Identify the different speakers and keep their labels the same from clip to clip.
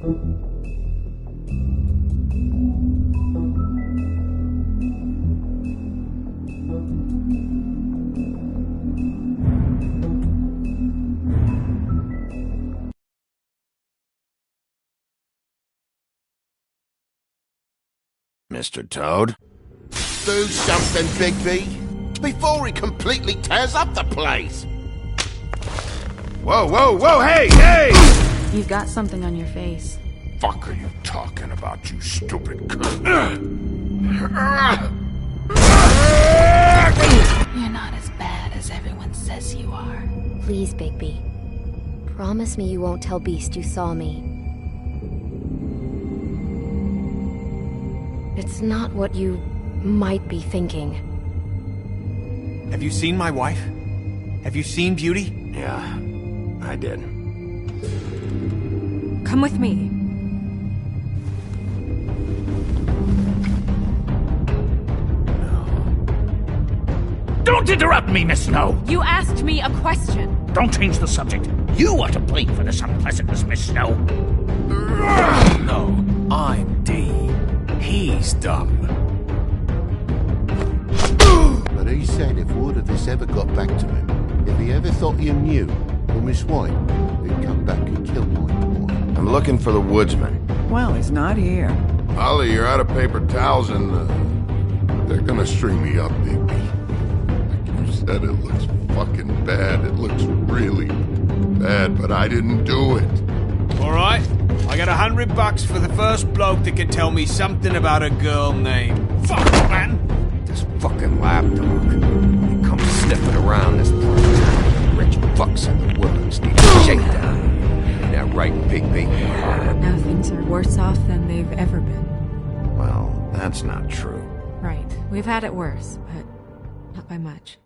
Speaker 1: Mr. Toad?
Speaker 2: Do something, Bigby, before he completely tears up the place!
Speaker 1: Whoa, whoa, whoa, hey, hey!
Speaker 3: You've got something on your face.
Speaker 2: Fuck are you talking about, you stupid cunt?
Speaker 3: You're not as bad as everyone says you are.
Speaker 4: Please, Bigby. Promise me you won't tell Beast you saw me. It's not what you might be thinking.
Speaker 5: Have you seen my wife? Have you seen Beauty?
Speaker 1: Yeah, I did.
Speaker 3: Come with me.
Speaker 6: Don't interrupt me, Miss Snow!
Speaker 3: You asked me a question.
Speaker 6: Don't change the subject. You are to blame for this unpleasantness, Miss Snow.
Speaker 5: No, I'm D. He's dumb.
Speaker 2: But he said if word of this ever got back to him, if he ever thought you knew, or Miss White, he'd come back and kill my boy.
Speaker 1: I'm looking for the woodsman.
Speaker 7: Well, he's not here.
Speaker 8: Ollie, you're out of paper towels and, they're gonna string me up, Bigby. Like you said, it looks fucking bad. It looks really bad, but I didn't do it.
Speaker 5: Alright, I got $100 for the first bloke that can tell me something about a girl named... Fuck, man!
Speaker 1: This fucking lapdog. He comes sniffing around this place. Rich fucks in the woodlands need a shakedown. Ain't that right, Bigby?
Speaker 3: Now things are worse off than they've ever been.
Speaker 1: Well, that's not true.
Speaker 3: Right. We've had it worse, but not by much.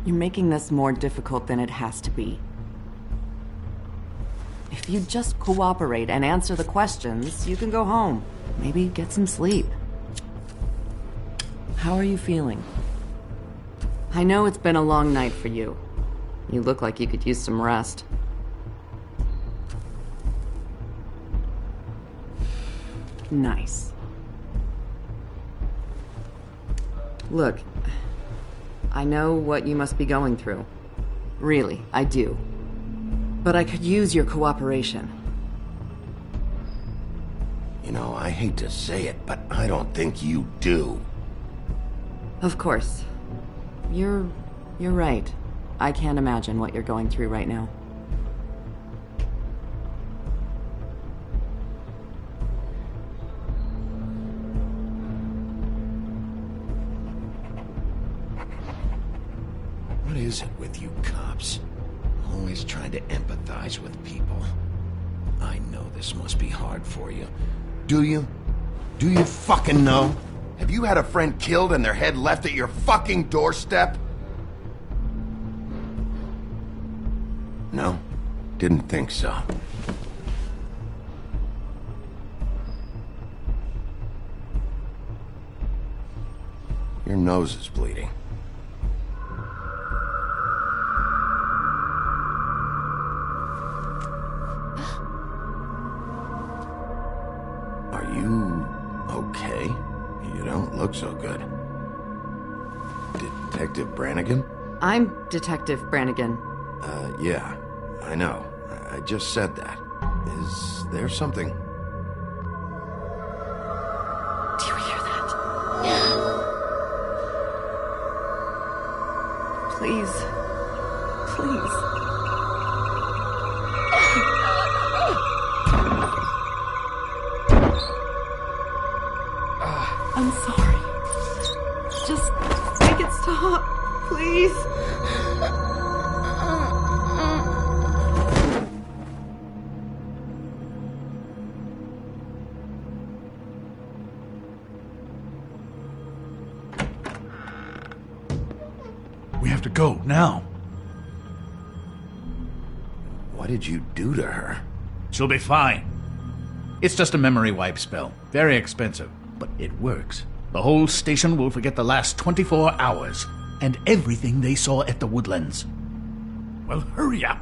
Speaker 7: You're making this more difficult than it has to be. If you just cooperate and answer the questions, you can go home. Maybe get some sleep. How are you feeling? I know it's been a long night for you. You look like you could use some rest. Nice. Look, I know what you must be going through. Really, I do. But I could use your cooperation.
Speaker 2: You know, I hate to say it, but I don't think you do.
Speaker 7: Of course. You're right. I can't imagine what you're going through right now.
Speaker 2: What is it with you cops? Always trying to empathize with people. I know this must be hard for you. Do you? Do you fucking know? Have you had a friend killed and their head left at your fucking doorstep? No? Didn't think so. Your nose is bleeding. Are you okay? You don't look so good. Detective Brannigan?
Speaker 7: I'm Detective Brannigan.
Speaker 2: Yeah, I know. I just said that. Is there something?
Speaker 3: Do you hear that?
Speaker 7: Please. Please. I'm sorry. Just make it stop, please.
Speaker 6: We have to go, now.
Speaker 2: What did you do to her?
Speaker 6: She'll be fine. It's just a memory wipe spell. Very expensive, but it works. The whole station will forget the last 24 hours, and everything they saw at the Woodlands. Well, hurry up.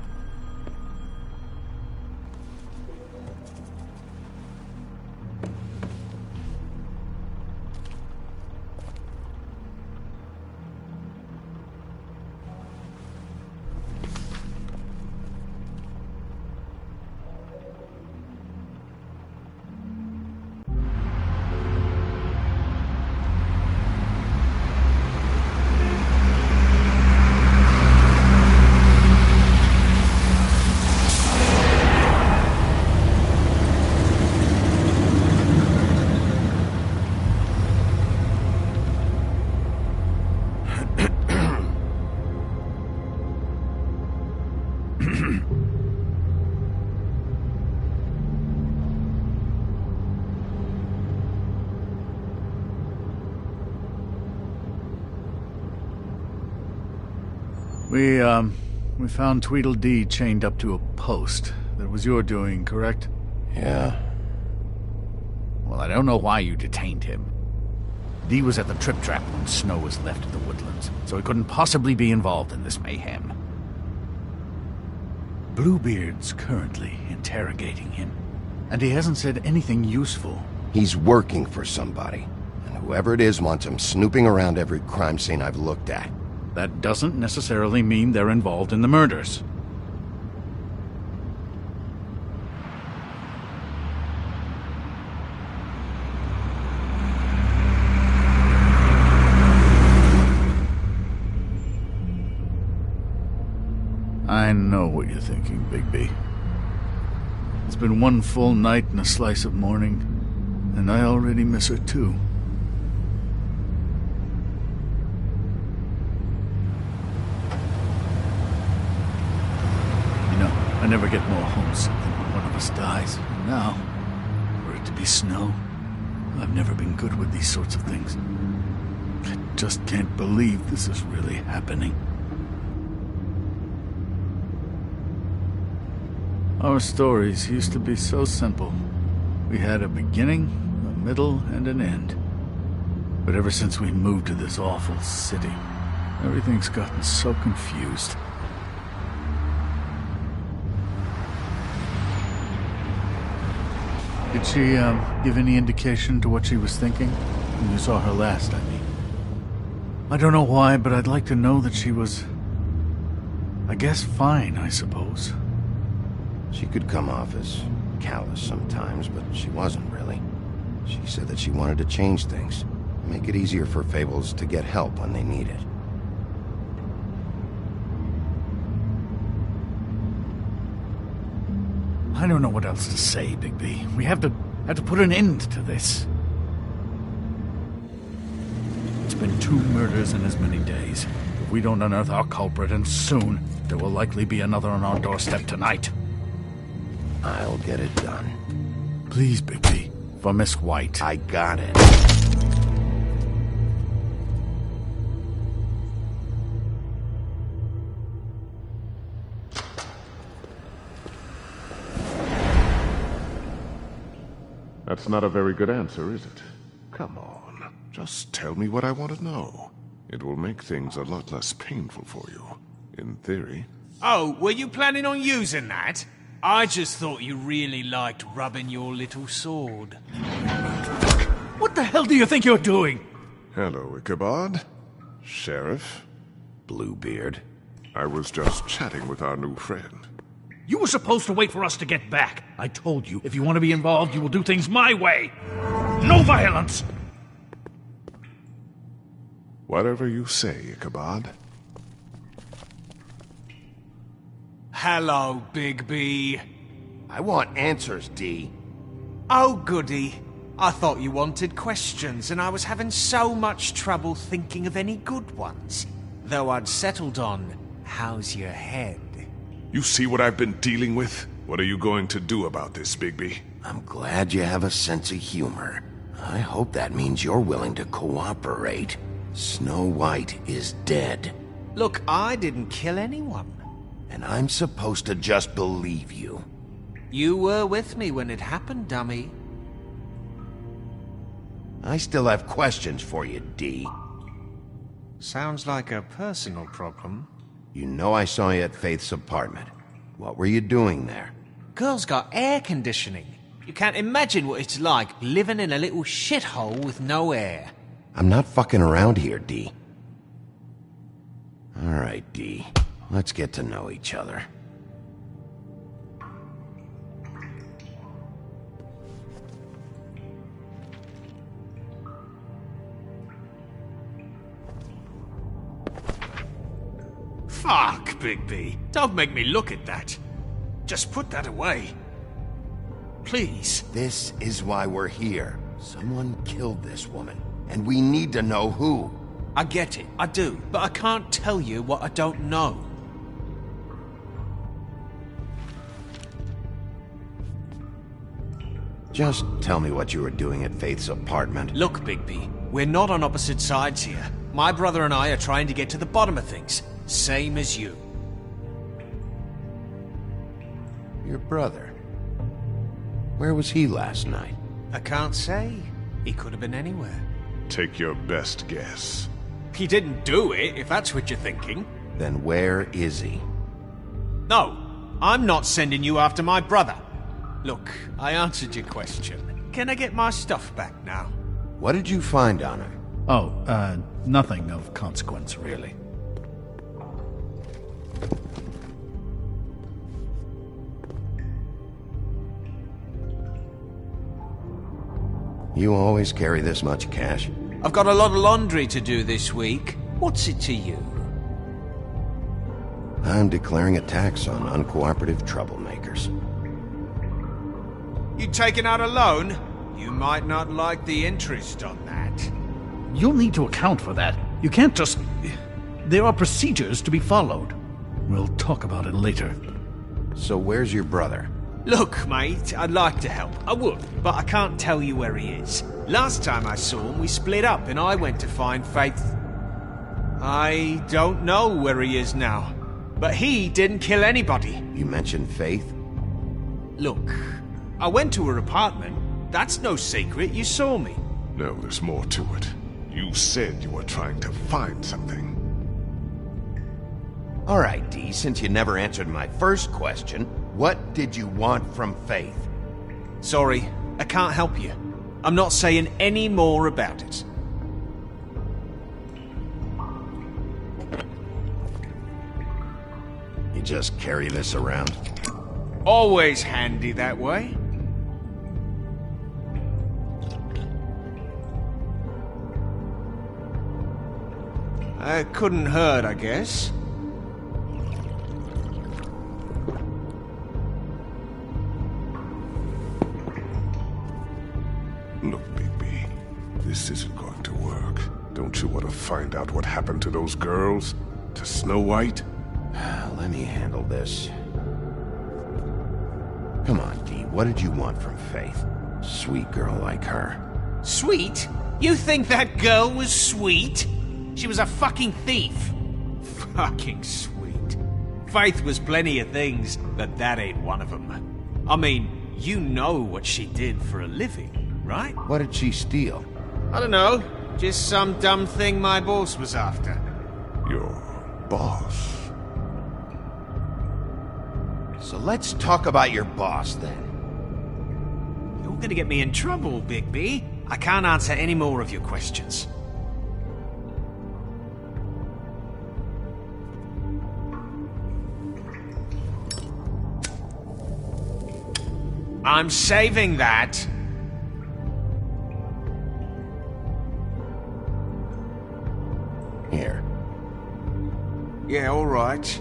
Speaker 6: We found Tweedledee chained up to a post. That was your doing, correct?
Speaker 2: Yeah.
Speaker 6: Well, I don't know why you detained him. Dee was at the Trip Trap when Snow was left at the Woodlands, so he couldn't possibly be involved in this mayhem. Bluebeard's currently interrogating him, and he hasn't said anything useful.
Speaker 2: He's working for somebody, and whoever it is wants him snooping around every crime scene I've looked at.
Speaker 6: That doesn't necessarily mean they're involved in the murders. I know what you're thinking, Bigby. It's been one full night and a slice of morning, and I already miss her too. I never get more homesick than when one of us dies. And now, for it to be Snow, I've never been good with these sorts of things. I just can't believe this is really happening. Our stories used to be so simple. We had a beginning, a middle, and an end. But ever since we moved to this awful city, everything's gotten so confused. Did she, give any indication to what she was thinking? When you saw her last, I mean. I don't know why, but I'd like to know that she was... I guess fine, I suppose.
Speaker 2: She could come off as callous sometimes, but she wasn't really. She said that she wanted to change things, make it easier for Fables to get help when they need it.
Speaker 6: I don't know what else to say, Bigby. We have to put an end to this. It's been 2 murders in as many days. If we don't unearth our culprit, and soon, there will likely be another on our doorstep tonight.
Speaker 2: I'll get it done.
Speaker 6: Please, Bigby. For Miss White.
Speaker 2: I got it.
Speaker 8: That's not a very good answer, is it? Come on. Just tell me what I want to know. It will make things a lot less painful for you. In theory.
Speaker 5: Oh, were you planning on using that? I just thought you really liked rubbing your little sword.
Speaker 6: What the hell do you think you're doing?
Speaker 8: Hello, Ichabod. Sheriff.
Speaker 2: Bluebeard.
Speaker 8: I was just chatting with our new friend.
Speaker 6: You were supposed to wait for us to get back. I told you, if you want to be involved, you will do things my way. No violence!
Speaker 8: Whatever you say, Ichabod.
Speaker 5: Hello, Bigby.
Speaker 2: I want answers, Dee.
Speaker 5: Oh, goody. I thought you wanted questions, and I was having so much trouble thinking of any good ones. Though I'd settled on, how's your head?
Speaker 9: You see what I've been dealing with? What are you going to do about this, Bigby?
Speaker 2: I'm glad you have a sense of humor. I hope that means you're willing to cooperate. Snow White is dead.
Speaker 5: Look, I didn't kill anyone.
Speaker 2: And I'm supposed to just believe you.
Speaker 5: You were with me when it happened, dummy.
Speaker 2: I still have questions for you, D.
Speaker 5: Sounds like a personal problem.
Speaker 2: You know I saw you at Faith's apartment. What were you doing there?
Speaker 5: Girl's got air conditioning. You can't imagine what it's like living in a little shithole with no air.
Speaker 2: I'm not fucking around here, D. Alright, D. Let's get to know each other.
Speaker 5: Fuck, Bigby. Don't make me look at that. Just put that away. Please.
Speaker 2: This is why we're here. Someone killed this woman, and we need to know who.
Speaker 5: I get it, I do, but I can't tell you what I don't know.
Speaker 2: Just tell me what you were doing at Faith's apartment.
Speaker 5: Look, Bigby, we're not on opposite sides here. My brother and I are trying to get to the bottom of things. Same as you.
Speaker 2: Your brother? Where was he last night?
Speaker 5: I can't say. He could have been anywhere.
Speaker 9: Take your best guess.
Speaker 5: He didn't do it, if that's what you're thinking.
Speaker 2: Then where is he?
Speaker 5: No, I'm not sending you after my brother. Look, I answered your question. Can I get my stuff back now?
Speaker 2: What did you find on him?
Speaker 6: Oh, nothing of consequence, really.
Speaker 2: You always carry this much cash?
Speaker 5: I've got a lot of laundry to do this week. What's it to you?
Speaker 2: I'm declaring a tax on uncooperative troublemakers.
Speaker 5: You taking out a loan? You might not like the interest on that.
Speaker 6: You'll need to account for that. You can't just... There are procedures to be followed. We'll talk about it later.
Speaker 2: So where's your brother?
Speaker 5: Look, mate, I'd like to help. I would, but I can't tell you where he is. Last time I saw him, we split up and I went to find Faith. I don't know where he is now, but he didn't kill anybody.
Speaker 2: You mentioned Faith?
Speaker 5: Look, I went to her apartment. That's no secret, you saw me.
Speaker 9: No, there's more to it. You said you were trying to find something.
Speaker 2: Alright, D, since you never answered my first question, what did you want from Faith?
Speaker 5: Sorry, I can't help you. I'm not saying any more about it.
Speaker 2: You just carry this around?
Speaker 5: Always handy that way. It couldn't hurt, I guess.
Speaker 9: Look, Bigby, this isn't going to work. Don't you want to find out what happened to those girls? To Snow White?
Speaker 2: Let me handle this. Come on, D, what did you want from Faith? Sweet girl like her.
Speaker 5: Sweet? You think that girl was sweet? She was a fucking thief. Fucking sweet. Faith was plenty of things, but that ain't one of them. I mean, you know what she did for a living, right?
Speaker 2: What did she steal?
Speaker 5: I don't know. Just some dumb thing my boss was after.
Speaker 9: Your boss?
Speaker 2: So let's talk about your boss, then.
Speaker 5: You're gonna get me in trouble, Bigby. I can't answer any more of your questions. I'm saving that.
Speaker 2: Here.
Speaker 5: Yeah, all right.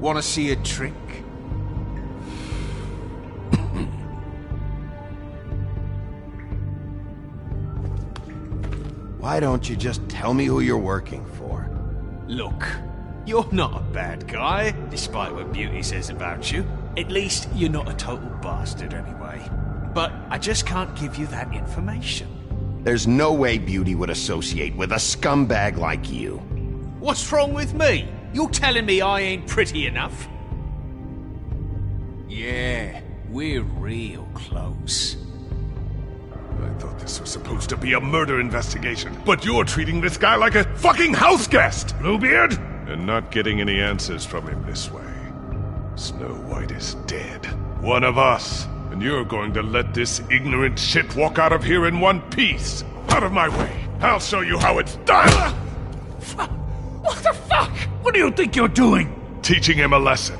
Speaker 5: Want to see a trick?
Speaker 2: Why don't you just tell me who you're working for?
Speaker 5: Look, you're not a bad guy, despite what Beauty says about you. At least, you're not a total bastard anyway. But I just can't give you that information.
Speaker 2: There's no way Beauty would associate with a scumbag like you.
Speaker 5: What's wrong with me? You're telling me I ain't pretty enough? Yeah, we're real close.
Speaker 9: I thought this was supposed to be a murder investigation, but you're treating this guy like a fucking house guest, Bluebeard! And not getting any answers from him this way. Snow White is dead. One of us. And you're going to let this ignorant shit walk out of here in one piece. Out of my way. I'll show you how it's done!
Speaker 6: What the fuck? What do you think you're doing?
Speaker 9: Teaching him a lesson.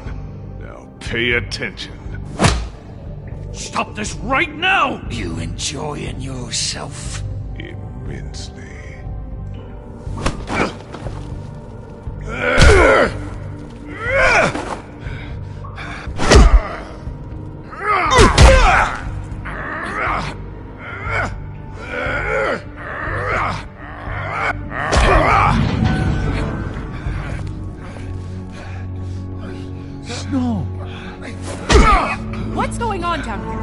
Speaker 9: Now pay attention.
Speaker 6: Stop this right now!
Speaker 5: You enjoying yourself?
Speaker 9: Immensely.
Speaker 6: Snow!
Speaker 3: What's going on down here?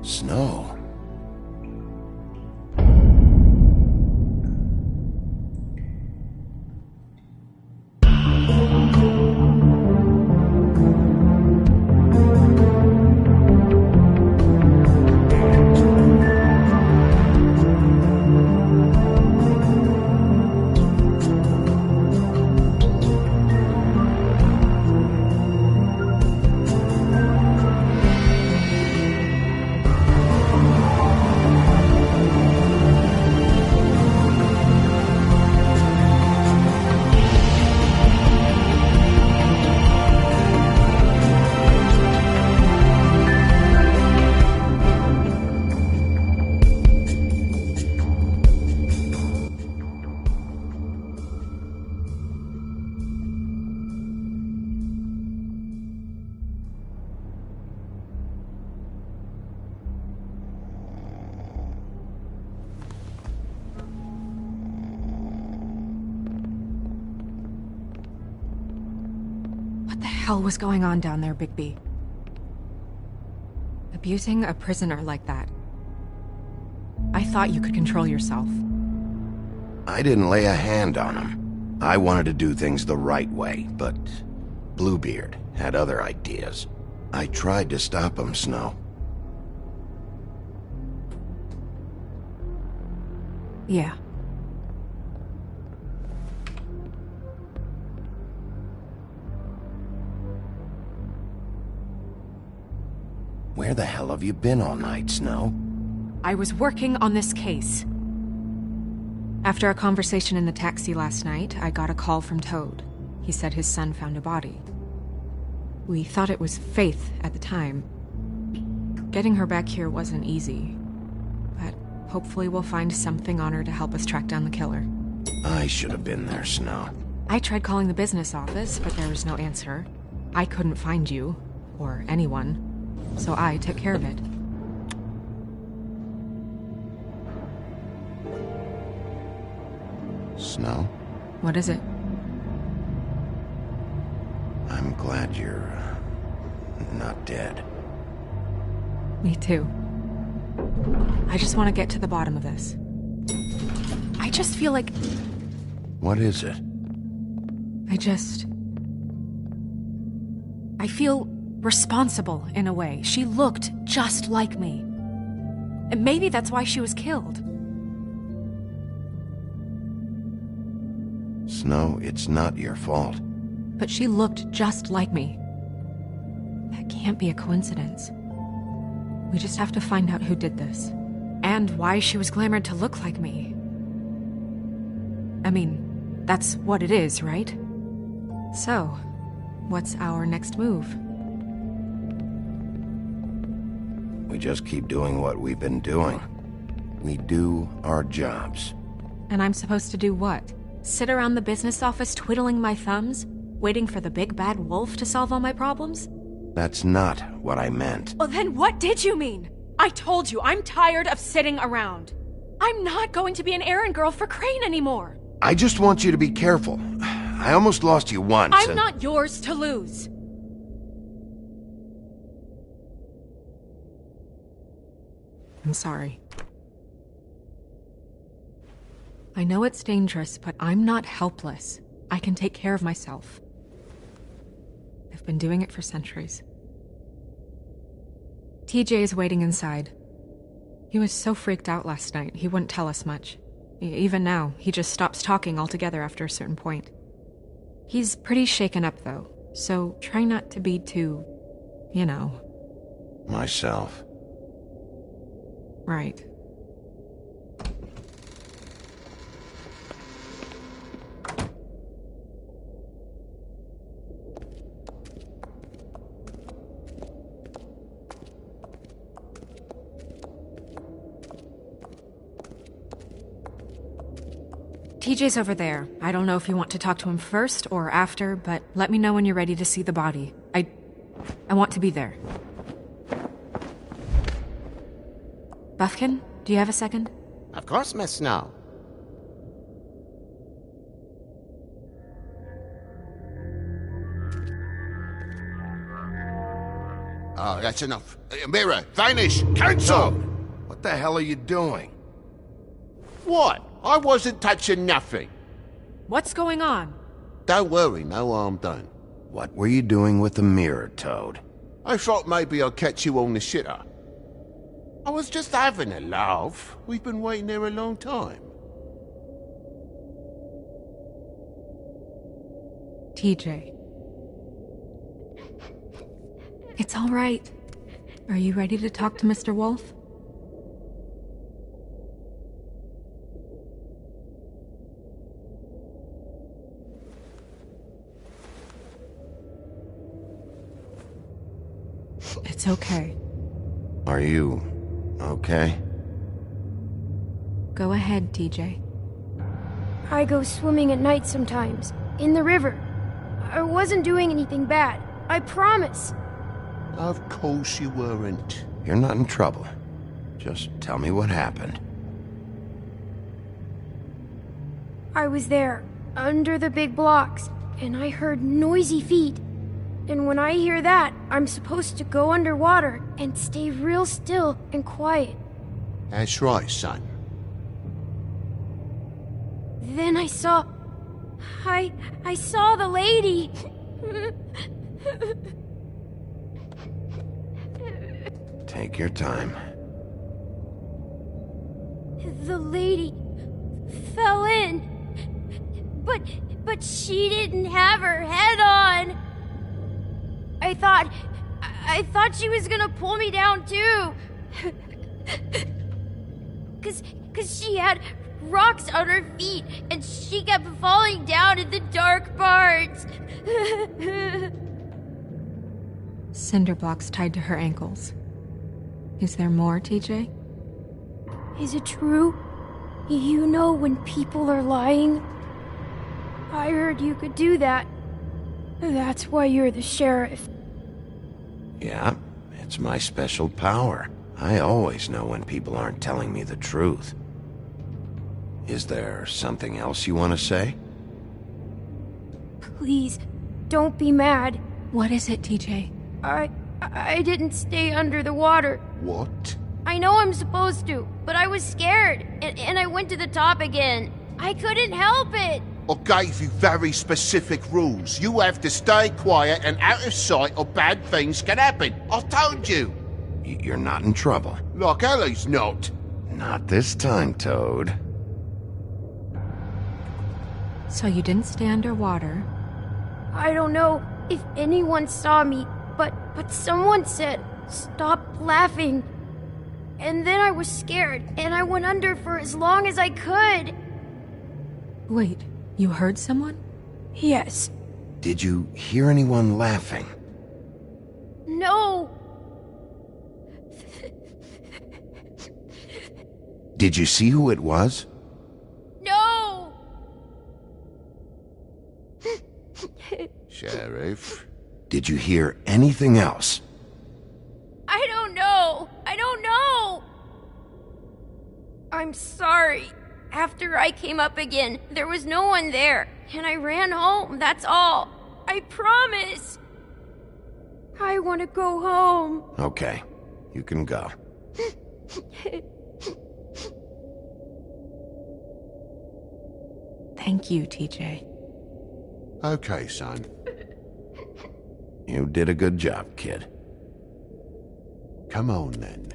Speaker 2: Snow.
Speaker 3: What the hell was going on down there, Bigby? Abusing a prisoner like that. I thought you could control yourself.
Speaker 2: I didn't lay a hand on him. I wanted to do things the right way, but Bluebeard had other ideas. I tried to stop him, Snow.
Speaker 3: Yeah.
Speaker 2: Where the hell have you been all night, Snow?
Speaker 3: I was working on this case. After a conversation in the taxi last night, I got a call from Toad. He said his son found a body. We thought it was Faith at the time. Getting her back here wasn't easy, but hopefully we'll find something on her to help us track down the killer.
Speaker 2: I should have been there, Snow.
Speaker 3: I tried calling the business office, but there was no answer. I couldn't find you, or anyone, so I took care of it.
Speaker 2: Snow?
Speaker 3: What is it?
Speaker 2: I'm glad you're not dead.
Speaker 3: Me too. I just want to get to the bottom of this. I just feel like...
Speaker 2: What is it?
Speaker 3: I feel responsible in a way. She looked just like me. And maybe that's why she was killed.
Speaker 2: Snow, it's not your fault.
Speaker 3: But she looked just like me. That can't be a coincidence. We just have to find out who did this. And why she was glamored to look like me. I mean, that's what it is, right? So, what's our next move?
Speaker 2: We just keep doing what we've been doing. We do our jobs.
Speaker 3: And I'm supposed to do what? Sit around the business office twiddling my thumbs? Waiting for the big bad wolf to solve all my problems?
Speaker 2: That's not what I meant.
Speaker 3: Well, then what did you mean? I told you, I'm tired of sitting around. I'm not going to be an errand girl for Crane anymore.
Speaker 1: I just want you to be careful. I almost lost you once.
Speaker 3: I'm not yours to lose. I'm sorry. I know it's dangerous, but I'm not helpless. I can take care of myself. I've been doing it for centuries. TJ is waiting inside. He was so freaked out last night, he wouldn't tell us much. Even now, he just stops talking altogether after a certain point. He's pretty shaken up, though, so try not to be too, you know.
Speaker 2: Myself.
Speaker 3: Right. TJ's over there. I don't know if you want to talk to him first or after, but let me know when you're ready to see the body. I want to be there. Buffkin, do you have a second?
Speaker 10: Of course, Miss Snow.
Speaker 8: Oh, that's enough. Mira, vanish! Cancel!
Speaker 1: What the hell are you doing?
Speaker 10: What? I wasn't touching nothing.
Speaker 3: What's going on?
Speaker 10: Don't worry, no harm done.
Speaker 1: What were you doing with the mirror, Toad?
Speaker 10: I thought maybe I'd catch you on the shitter. I was just having a laugh. We've been waiting there a long time.
Speaker 3: TJ. It's all right. Are you ready to talk to Mr. Wolf? It's okay.
Speaker 2: Are you okay?
Speaker 3: Go ahead, TJ.
Speaker 11: I go swimming at night sometimes, in the river. I wasn't doing anything bad, I promise.
Speaker 10: Of course you weren't.
Speaker 1: You're not in trouble. Just tell me what happened.
Speaker 11: I was there, under the big blocks, and I heard noisy feet. And when I hear that, I'm supposed to go underwater and stay real still and quiet.
Speaker 10: That's right, son.
Speaker 11: Then I saw... I saw the lady.
Speaker 1: Take your time.
Speaker 11: The lady fell in. But she didn't have her head on. I thought she was gonna pull me down too. Cause she had rocks on her feet and she kept falling down in the dark parts.
Speaker 3: Cinder blocks tied to her ankles. Is there more, TJ?
Speaker 11: Is it true? You know when people are lying? I heard you could do that. That's why you're the sheriff.
Speaker 1: Yeah, it's my special power. I always know when people aren't telling me the truth. Is there something else you want to say?
Speaker 11: Please, don't be mad.
Speaker 3: What is it, TJ?
Speaker 11: I didn't stay under the water.
Speaker 10: What?
Speaker 11: I know I'm supposed to, but I was scared, and I went to the top again. I couldn't help it.
Speaker 10: I gave you very specific rules. You have to stay quiet and out of sight or bad things can happen. I told you.
Speaker 1: You're not in trouble.
Speaker 10: Like Ellie's not.
Speaker 1: Not this time, Toad.
Speaker 3: So you didn't stay underwater.
Speaker 11: I don't know if anyone saw me, but someone said, "Stop laughing." And then I was scared, and I went under for as long as I could.
Speaker 3: Wait, you heard someone?
Speaker 11: Yes.
Speaker 1: Did you hear anyone laughing?
Speaker 11: No.
Speaker 1: Did you see who it was?
Speaker 11: No.
Speaker 10: Sheriff?
Speaker 1: Did you hear anything else?
Speaker 11: I don't know. I'm sorry. After I came up again, there was no one there, and I ran home, that's all. I promise. I want to go home.
Speaker 1: Okay, you can go.
Speaker 3: Thank you, TJ.
Speaker 10: Okay, son.
Speaker 1: You did a good job, kid.
Speaker 10: Come on, then.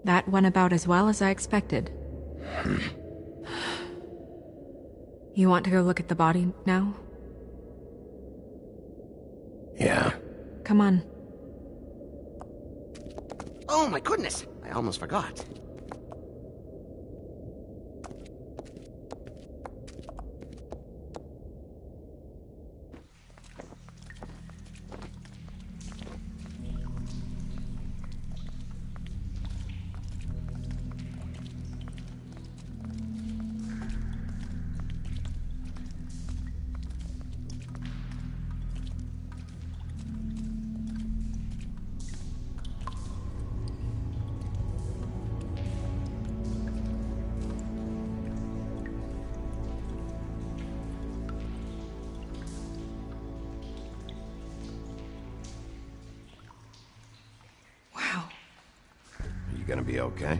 Speaker 3: That went about as well as I expected. You want to go look at the body now?
Speaker 1: Yeah.
Speaker 3: Come on.
Speaker 12: Oh my goodness, I almost forgot.
Speaker 1: Gonna be okay?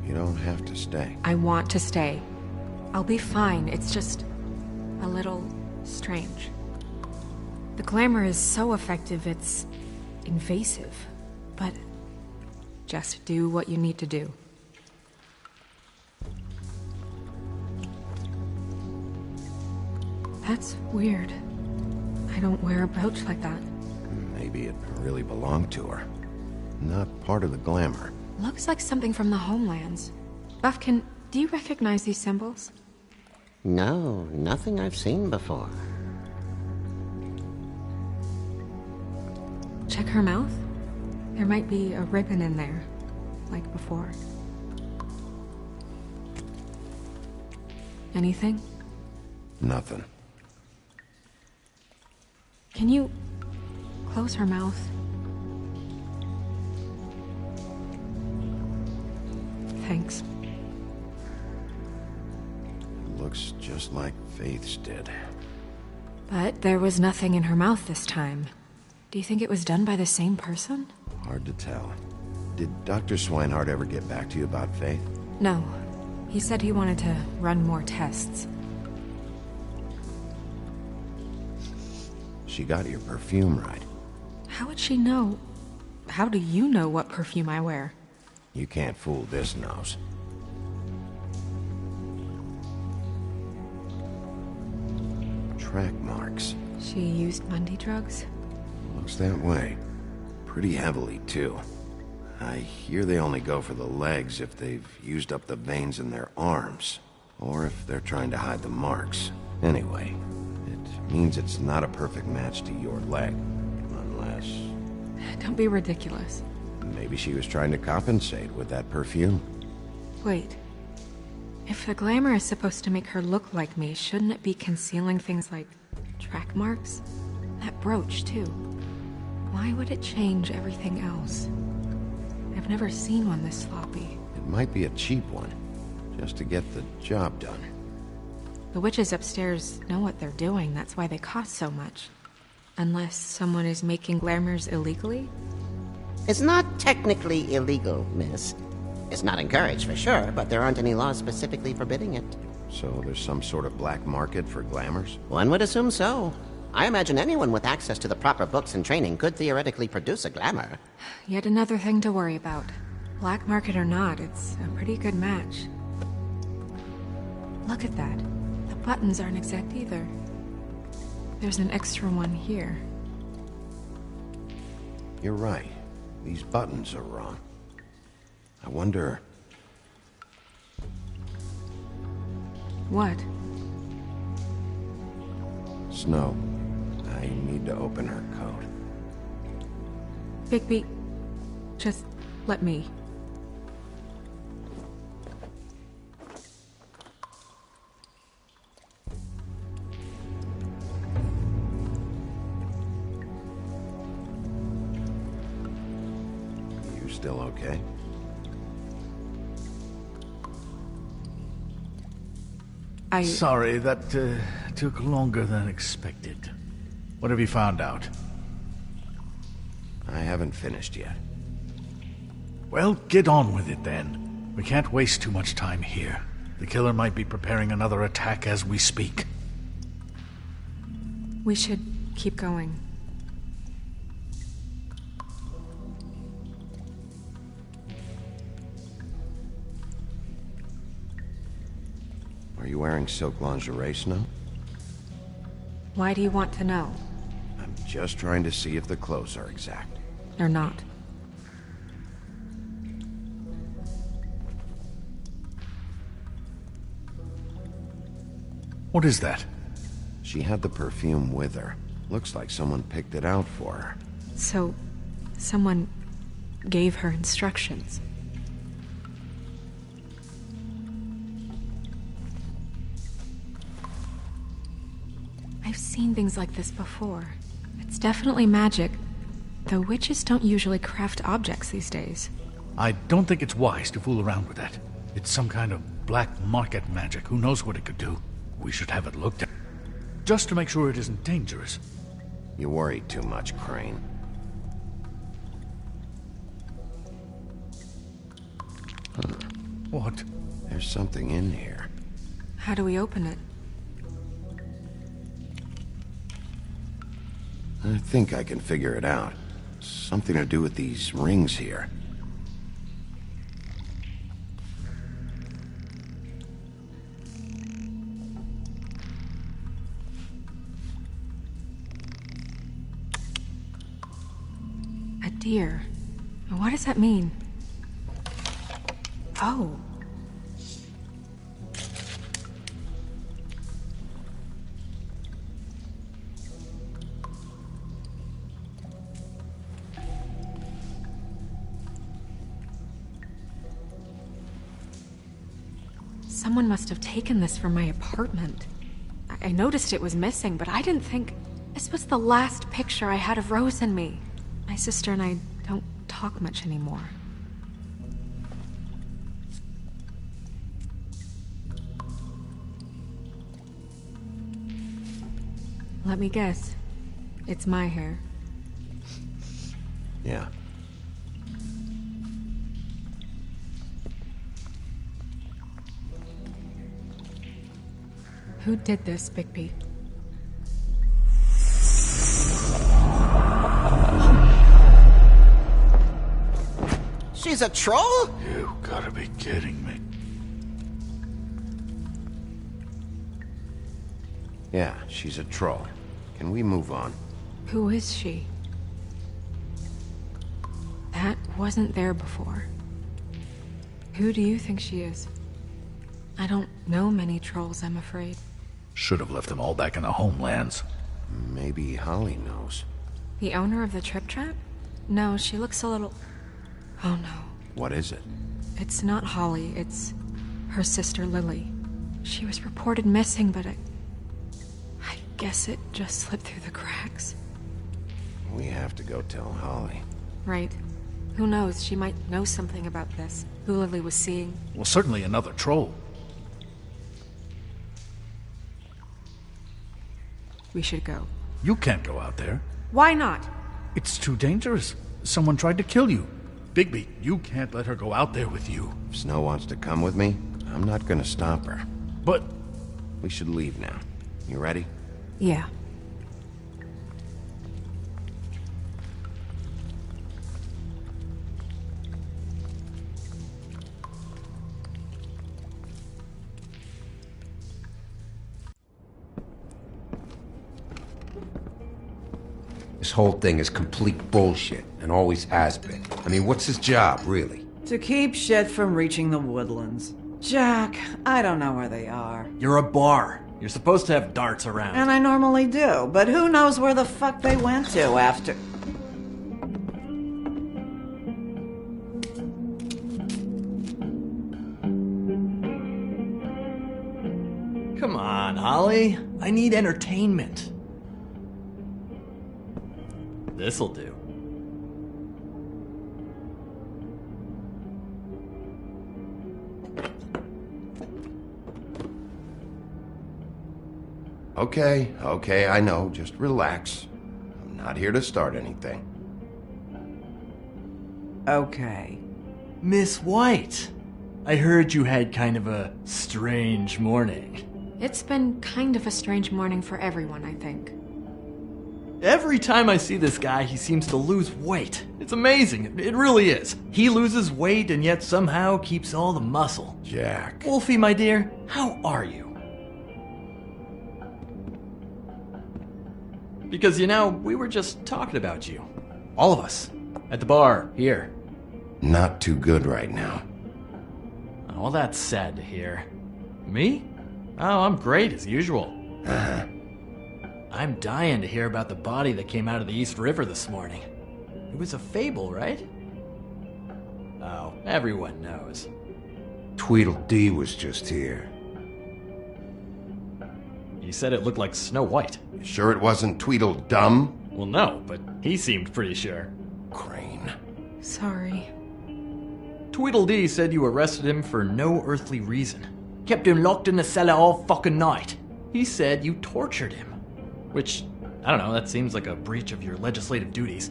Speaker 1: You don't have to stay.
Speaker 3: I want to stay. I'll be fine. It's just a little strange. The glamour is so effective, it's invasive. But just do what you need to do. That's weird. I don't wear a brooch like that.
Speaker 1: Maybe it really belonged to her. Not part of the glamour.
Speaker 3: Looks like something from the homelands. Buffkin, do you recognize these symbols?
Speaker 12: No, nothing I've seen before.
Speaker 3: Check her mouth. There might be a ribbon in there, like before. Anything?
Speaker 1: Nothing.
Speaker 3: Can you close her mouth? Thanks.
Speaker 1: It looks just like Faith's did.
Speaker 3: But there was nothing in her mouth this time. Do you think it was done by the same person?
Speaker 1: Hard to tell. Did Dr. Swinehart ever get back to you about Faith?
Speaker 3: No. He said he wanted to run more tests.
Speaker 1: She got your perfume right.
Speaker 3: How would she know? How do you know what perfume I wear?
Speaker 1: You can't fool this nose. Track marks.
Speaker 3: She used Mundy drugs?
Speaker 1: Looks that way. Pretty heavily, too. I hear they only go for the legs if they've used up the veins in their arms, or if they're trying to hide the marks. Anyway, it means it's not a perfect match to your leg, unless...
Speaker 3: Don't be ridiculous.
Speaker 1: Maybe she was trying to compensate with that perfume.
Speaker 3: Wait. If the glamour is supposed to make her look like me, shouldn't it be concealing things like track marks? That brooch, too. Why would it change everything else? I've never seen one this sloppy.
Speaker 1: It might be a cheap one, just to get the job done.
Speaker 3: The witches upstairs know what they're doing, that's why they cost so much. Unless someone is making glamours illegally?
Speaker 12: It's not technically illegal, miss. It's not encouraged for sure, but there aren't any laws specifically forbidding it.
Speaker 1: So there's some sort of black market for glamours?
Speaker 12: One would assume so. I imagine anyone with access to the proper books and training could theoretically produce a glamour.
Speaker 3: Yet another thing to worry about. Black market or not, it's a pretty good match. Look at that. The buttons aren't exact either. There's an extra one here.
Speaker 1: You're right. These buttons are wrong. I wonder...
Speaker 3: What?
Speaker 1: Snow. I need to open her coat.
Speaker 3: Bigby, just let me.
Speaker 1: still okay?
Speaker 6: Sorry, that took longer than expected. What have you found out?
Speaker 1: I haven't finished yet.
Speaker 6: Well, get on with it then. We can't waste too much time here. The killer might be preparing another attack as we speak.
Speaker 3: We should keep going.
Speaker 1: Are you wearing silk lingerie, Snow?
Speaker 3: Why do you want to know?
Speaker 1: I'm just trying to see if the clothes are exact.
Speaker 3: They're not.
Speaker 6: What is that?
Speaker 1: She had the perfume with her. Looks like someone picked it out for her.
Speaker 3: So, someone gave her instructions. I've seen things like this before. It's definitely magic, though witches don't usually craft objects these days.
Speaker 6: I don't think it's wise to fool around with that. It's some kind of black market magic. Who knows what it could do? We should have it looked at. Just to make sure it isn't dangerous.
Speaker 1: You worry too much, Crane. Huh.
Speaker 6: What?
Speaker 1: There's something in here.
Speaker 3: How do we open it?
Speaker 1: I think I can figure it out. Something to do with these rings here.
Speaker 3: A deer. What does that mean? Oh. Someone must have taken this from my apartment. I noticed it was missing, but I didn't think... This was the last picture I had of Rose and me. My sister and I don't talk much anymore. Let me guess. It's my hair.
Speaker 1: Yeah.
Speaker 3: Who did this, Bigby?
Speaker 12: She's a troll?
Speaker 6: You gotta be kidding me.
Speaker 1: Yeah, she's a troll. Can we move on?
Speaker 3: Who is she? That wasn't there before. Who do you think she is? I don't know many trolls, I'm afraid.
Speaker 6: Should have left them all back in the homelands.
Speaker 1: Maybe Holly knows.
Speaker 3: The owner of the Trip Trap? No, she looks a little... Oh no.
Speaker 1: What is it?
Speaker 3: It's not Holly, it's her sister Lily. She was reported missing, but I guess it just slipped through the cracks.
Speaker 1: We have to go tell Holly.
Speaker 3: Right. Who knows, she might know something about this. Who Lily was seeing.
Speaker 6: Well, certainly another troll.
Speaker 3: We should go.
Speaker 6: You can't go out there.
Speaker 3: Why not?
Speaker 6: It's too dangerous. Someone tried to kill you. Bigby, you can't let her go out there with you.
Speaker 1: If Snow wants to come with me, I'm not gonna stop her.
Speaker 6: But...
Speaker 1: We should leave now. You ready?
Speaker 3: Yeah.
Speaker 13: This whole thing is complete bullshit, and always has been. I mean, what's his job, really?
Speaker 7: To keep shit from reaching the woodlands. Jack, I don't know where they are.
Speaker 14: You're a bar. You're supposed to have darts around.
Speaker 7: And I normally do, but who knows where the fuck they went to after...
Speaker 14: Come on, Holly. I need entertainment. This'll do.
Speaker 1: Okay, I know. Just relax. I'm not here to start anything.
Speaker 14: Okay. Miss White, I heard you had kind of a strange morning.
Speaker 3: It's been kind of a strange morning for everyone, I think.
Speaker 14: Every time I see this guy, he seems to lose weight. It's amazing. It really is. He loses weight and yet somehow keeps all the muscle.
Speaker 1: Jack.
Speaker 14: Wolfie, my dear, how are you? Because, we were just talking about you. All of us. At the bar, here.
Speaker 1: Not too good right now.
Speaker 14: Oh, that's sad to hear. Me? Oh, I'm great as usual.
Speaker 1: Uh-huh.
Speaker 14: I'm dying to hear about the body that came out of the East River this morning. It was a fable, right? Oh, everyone knows.
Speaker 13: Tweedledee was just here.
Speaker 14: He said it looked like Snow White.
Speaker 1: You sure it wasn't Tweedledum?
Speaker 14: Well, no, but he seemed pretty sure.
Speaker 1: Crane.
Speaker 3: Sorry.
Speaker 14: Tweedledee said you arrested him for no earthly reason. Kept him locked in the cellar all fucking night. He said you tortured him. Which, I don't know, that seems like a breach of your legislative duties.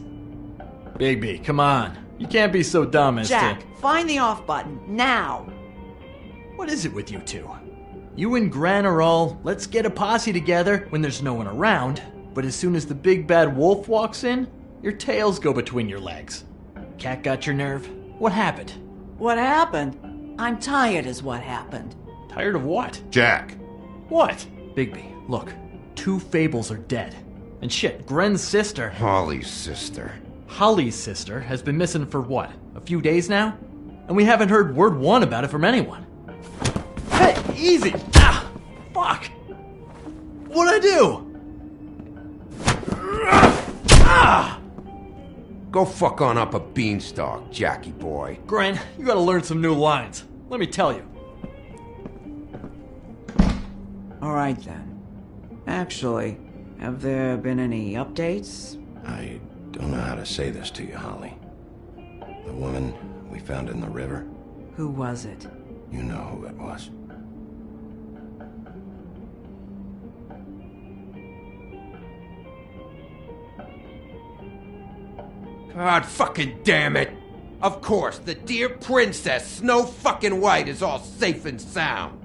Speaker 14: Bigby, come on. You can't be so dumb as
Speaker 15: Jack, find the off button, now!
Speaker 14: What is it with you two? You and Gran are all, let's get a posse together when there's no one around, but as soon as the big bad wolf walks in, your tails go between your legs. Cat got your nerve? What happened?
Speaker 15: What happened? I'm tired is what happened.
Speaker 14: Tired of what?
Speaker 1: Jack.
Speaker 14: What? Bigby, look. 2 fables are dead. And shit, Gren's sister...
Speaker 13: Holly's sister.
Speaker 14: Holly's sister has been missing for what? A few days now? And we haven't heard word one about it from anyone. Hey, easy! Ah! Fuck! What'd I do? Ah!
Speaker 13: Go fuck on up a beanstalk, Jackie boy.
Speaker 14: Gren, you gotta learn some new lines. Let me tell you.
Speaker 15: All right then. Actually, have there been any updates?
Speaker 1: I don't know how to say this to you, Holly. The woman we found in the river.
Speaker 15: Who was it?
Speaker 1: You know who it was.
Speaker 13: God fucking damn it! Of course, the dear princess, Snow fucking White, is all safe and sound.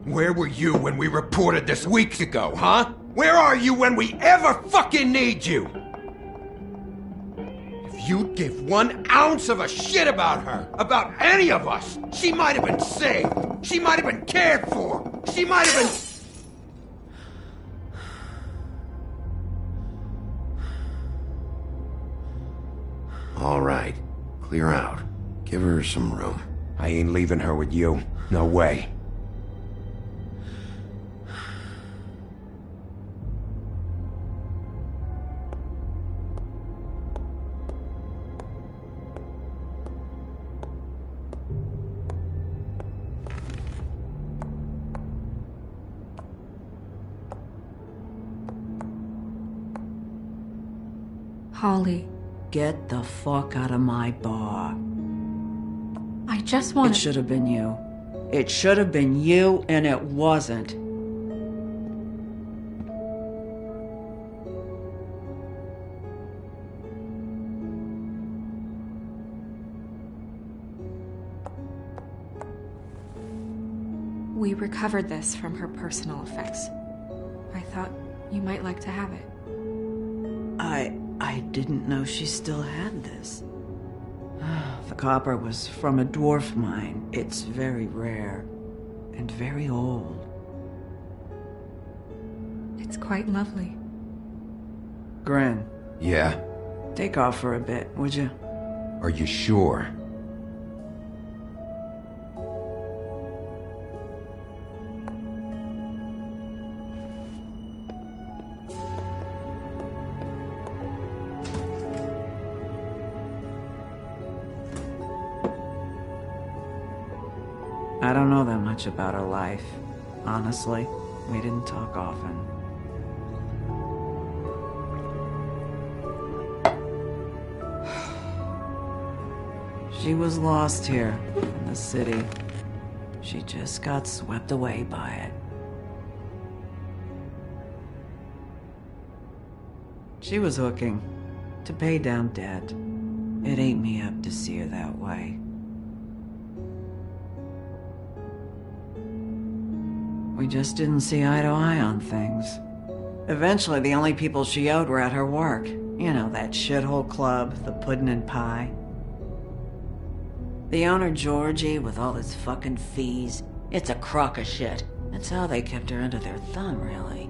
Speaker 13: Where were you when we reported this weeks ago, huh? Where are you when we ever fucking need you? If you'd give 1 ounce of a shit about her, about any of us, she might have been saved. She might have been cared for. She might have been...
Speaker 1: All right. Clear out. Give her some room.
Speaker 13: I ain't leaving her with you. No way.
Speaker 3: Holly.
Speaker 15: Get the fuck out of my bar.
Speaker 3: I just want
Speaker 15: It should have been you. It should have been you, and it wasn't.
Speaker 3: We recovered this from her personal effects. I thought you might like to have it.
Speaker 15: I didn't know she still had this. The copper was from a dwarf mine. It's very rare and very old.
Speaker 3: It's quite lovely.
Speaker 15: Gren.
Speaker 13: Yeah?
Speaker 15: Take off for a bit, would you?
Speaker 13: Are you sure?
Speaker 15: I don't know that much about her life. Honestly, we didn't talk often. She was lost here in the city. She just got swept away by it. She was hooking to pay down debt. It ate me up to see her that way. We just didn't see eye to eye on things. Eventually, the only people she owed were at her work. You know, that shithole club, the Puddin' and Pie. The owner, Georgie, with all his fucking fees, it's a crock of shit. That's how they kept her under their thumb, really.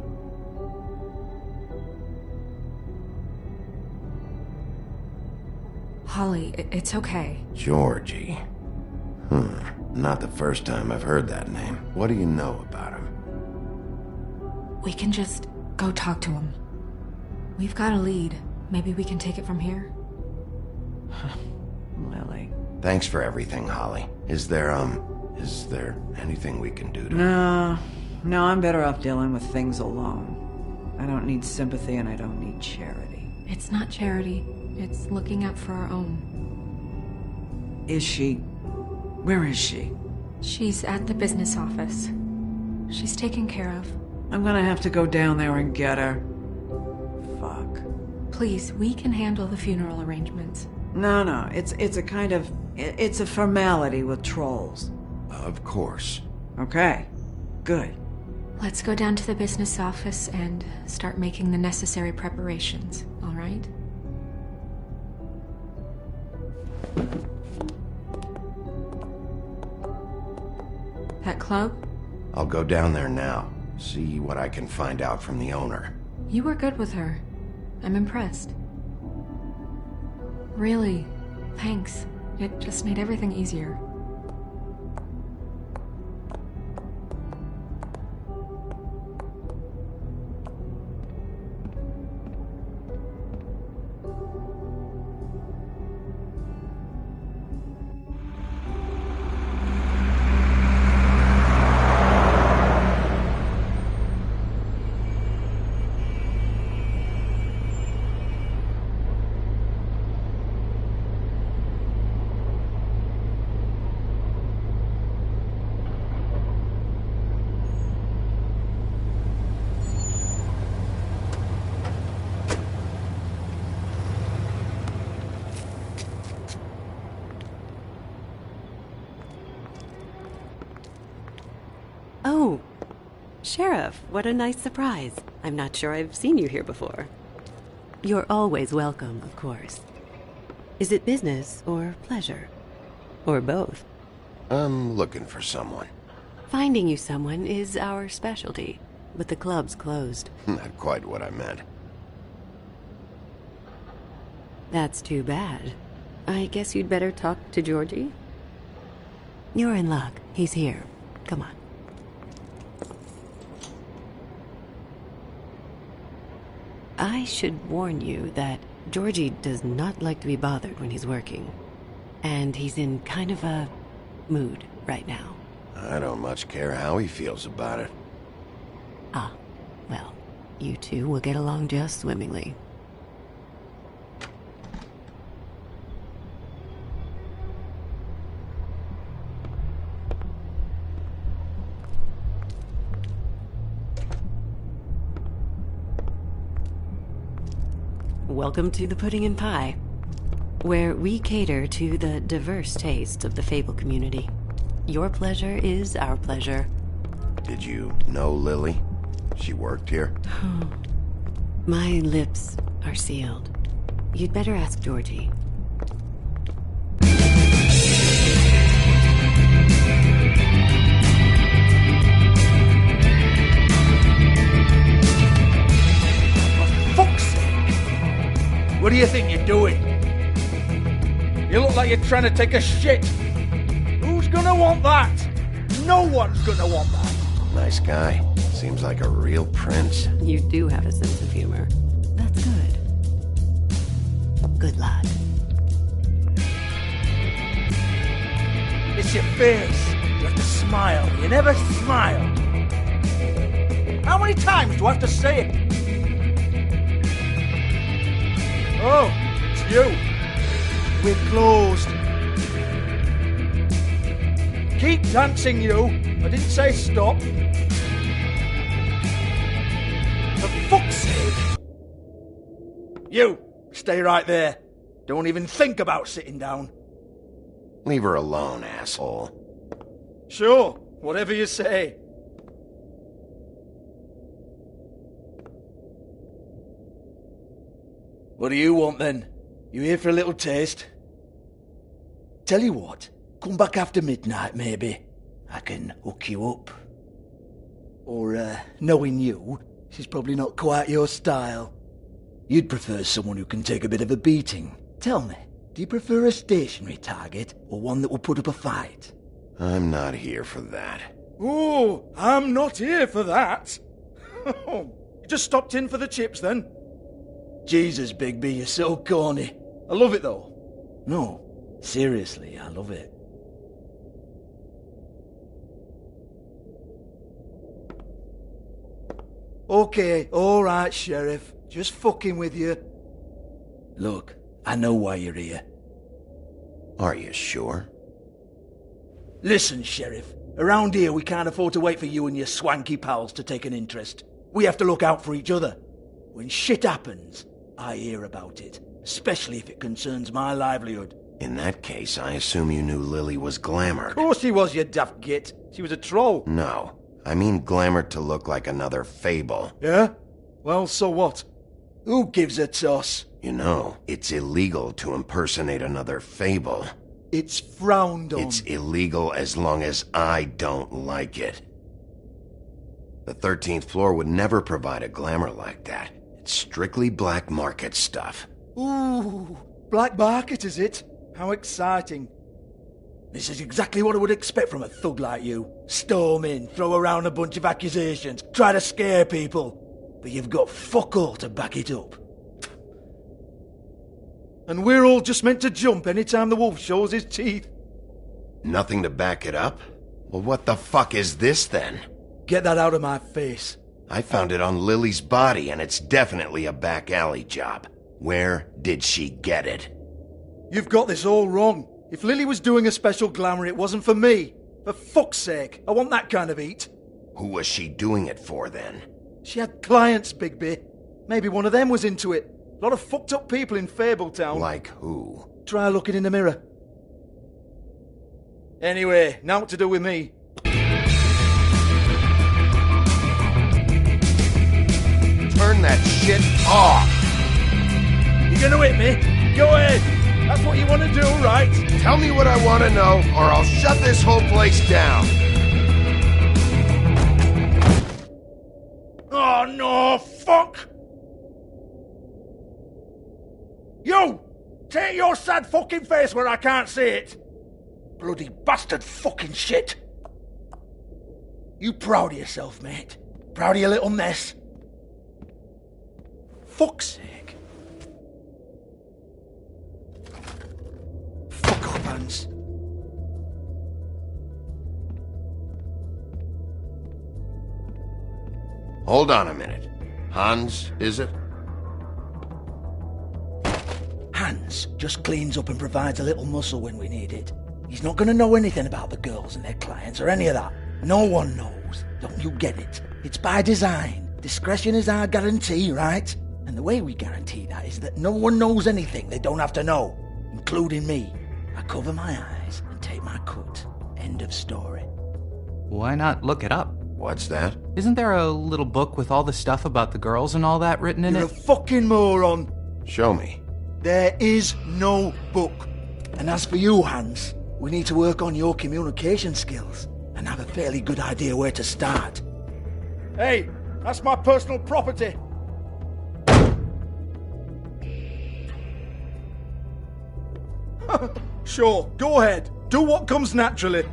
Speaker 3: Holly, it's okay.
Speaker 1: Georgie. Not the first time I've heard that name. What do you know about him?
Speaker 3: We can just go talk to him. We've got a lead. Maybe we can take it from here?
Speaker 15: Lily.
Speaker 1: Thanks for everything, Holly. Is there anything we can do to...
Speaker 15: No, I'm better off dealing with things alone. I don't need sympathy and I don't need charity.
Speaker 3: It's not charity. It's looking out for our own.
Speaker 15: Is she... Where is she?
Speaker 3: She's at the business office. She's taken care of.
Speaker 15: I'm gonna have to go down there and get her. Fuck.
Speaker 3: Please, we can handle the funeral arrangements.
Speaker 15: No, it's a kind of... It's a formality with trolls.
Speaker 1: Of course.
Speaker 15: Okay, good.
Speaker 3: Let's go down to the business office and start making the necessary preparations, all right? That club?
Speaker 1: I'll go down there now. See what I can find out from the owner.
Speaker 3: You were good with her. I'm impressed. Really, thanks. It just made everything easier.
Speaker 16: Oh, Sheriff, what a nice surprise. I'm not sure I've seen you here before. You're always welcome, of course. Is it business or pleasure? Or both?
Speaker 1: I'm looking for someone.
Speaker 16: Finding you someone is our specialty, but the club's closed.
Speaker 1: Not quite what I meant.
Speaker 16: That's too bad. I guess you'd better talk to Georgie? You're in luck. He's here. Come on. I should warn you that Georgie does not like to be bothered when he's working. And he's in kind of a mood right now.
Speaker 1: I don't much care how he feels about it.
Speaker 16: Ah, well, you two will get along just swimmingly. Welcome to the Pudding and Pie, where we cater to the diverse tastes of the Fable community. Your pleasure is our pleasure.
Speaker 1: Did you know Lily? She worked here?
Speaker 16: My lips are sealed. You'd better ask Georgie.
Speaker 6: What do you think you're doing? You look like you're trying to take a shit. Who's gonna want that? No one's gonna want that.
Speaker 1: Nice guy. Seems like a real prince.
Speaker 16: You do have a sense of humor. That's good. Good luck.
Speaker 6: It's your face. You have to smile. You never smile. How many times do I have to say it? Oh, it's you. We're closed.
Speaker 17: Keep dancing, you. I didn't say stop. For fuck's sake. You, stay right there. Don't even think about sitting down.
Speaker 1: Leave her alone, asshole.
Speaker 17: Sure, whatever you say. What do you want then? You here for a little taste? Tell you what, come back after midnight maybe. I can hook you up. Or, knowing you, she's probably not quite your style. You'd prefer someone who can take a bit of a beating. Tell me, do you prefer a stationary target or one that will put up a fight?
Speaker 1: I'm not here for that.
Speaker 17: Oh, I'm not here for that. You just stopped in for the chips then? Jesus, Bigby, you're so corny. I love it though. No, seriously, I love it. Okay, alright, Sheriff. Just fucking with you. Look, I know why you're here.
Speaker 1: Are you sure?
Speaker 17: Listen, Sheriff. Around here we can't afford to wait for you and your swanky pals to take an interest. We have to look out for each other. When shit happens, I hear about it. Especially if it concerns my livelihood.
Speaker 1: In that case, I assume you knew Lily was glamored.
Speaker 17: Of course she was, you daft git. She was a troll.
Speaker 1: No. I mean glamored to look like another fable.
Speaker 17: Yeah? Well, so what? Who gives a toss?
Speaker 1: You know, it's illegal to impersonate another fable.
Speaker 17: It's frowned on.
Speaker 1: It's illegal as long as I don't like it. The 13th floor would never provide a glamour like that. It's strictly black market stuff.
Speaker 17: Ooh, black market is it? How exciting. This is exactly what I would expect from a thug like you. Storm in, throw around a bunch of accusations, try to scare people. But you've got fuck all to back it up. And we're all just meant to jump anytime the wolf shows his teeth.
Speaker 1: Nothing to back it up? Well, what the fuck is this then?
Speaker 17: Get that out of my face.
Speaker 1: I found it on Lily's body, and it's definitely a back alley job. Where did she get it?
Speaker 17: You've got this all wrong. If Lily was doing a special glamour, it wasn't for me. For fuck's sake, I want that kind of eat.
Speaker 1: Who was she doing it for, then?
Speaker 17: She had clients, Bigby. Maybe one of them was into it. A lot of fucked up people in Fabletown.
Speaker 1: Like who?
Speaker 17: Try looking in the mirror. Anyway, now what to do with me?
Speaker 1: Turn that shit off!
Speaker 17: You gonna hit me? Go ahead. That's what you want to do, right?
Speaker 1: Tell me what I want to know, or I'll shut this whole place down.
Speaker 17: Oh, no, fuck! You! Take your sad fucking face where I can't see it! Bloody bastard fucking shit! You proud of yourself, mate? Proud of your little mess? Fuck's sake. Fuck off, Hans.
Speaker 1: Hold on a minute. Hans, is it?
Speaker 17: Hans just cleans up and provides a little muscle when we need it. He's not going to know anything about the girls and their clients or any of that. No one knows. Don't you get it? It's by design. Discretion is our guarantee, right? And the way we guarantee that is that no one knows anything they don't have to know, including me. I cover my eyes and take my cut. End of story.
Speaker 18: Why not look it up?
Speaker 1: What's that?
Speaker 18: Isn't there a little book with all the stuff about the girls and all that written in
Speaker 17: You're
Speaker 18: it?
Speaker 17: a fucking moron.
Speaker 1: Show me.
Speaker 17: There is no book. And as for you, Hans, we need to work on your communication skills and have a fairly good idea where to start. Hey, that's my personal property. Sure, go ahead. Do what comes naturally.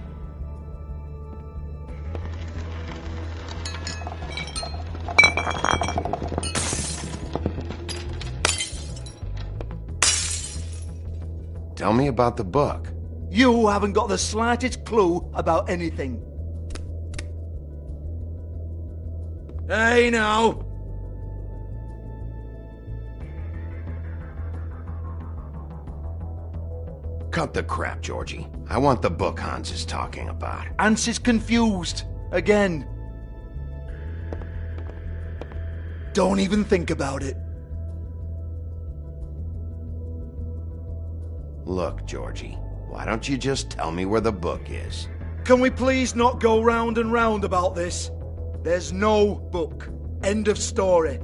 Speaker 1: Tell me about the book.
Speaker 17: You haven't got the slightest clue about anything. Hey, now.
Speaker 1: Cut the crap, Georgie. I want the book Hans is talking about.
Speaker 17: Hans is confused. Again. Don't even think about it.
Speaker 1: Look, Georgie, why don't you just tell me where the book is?
Speaker 17: Can we please not go round and round about this? There's no book. End of story.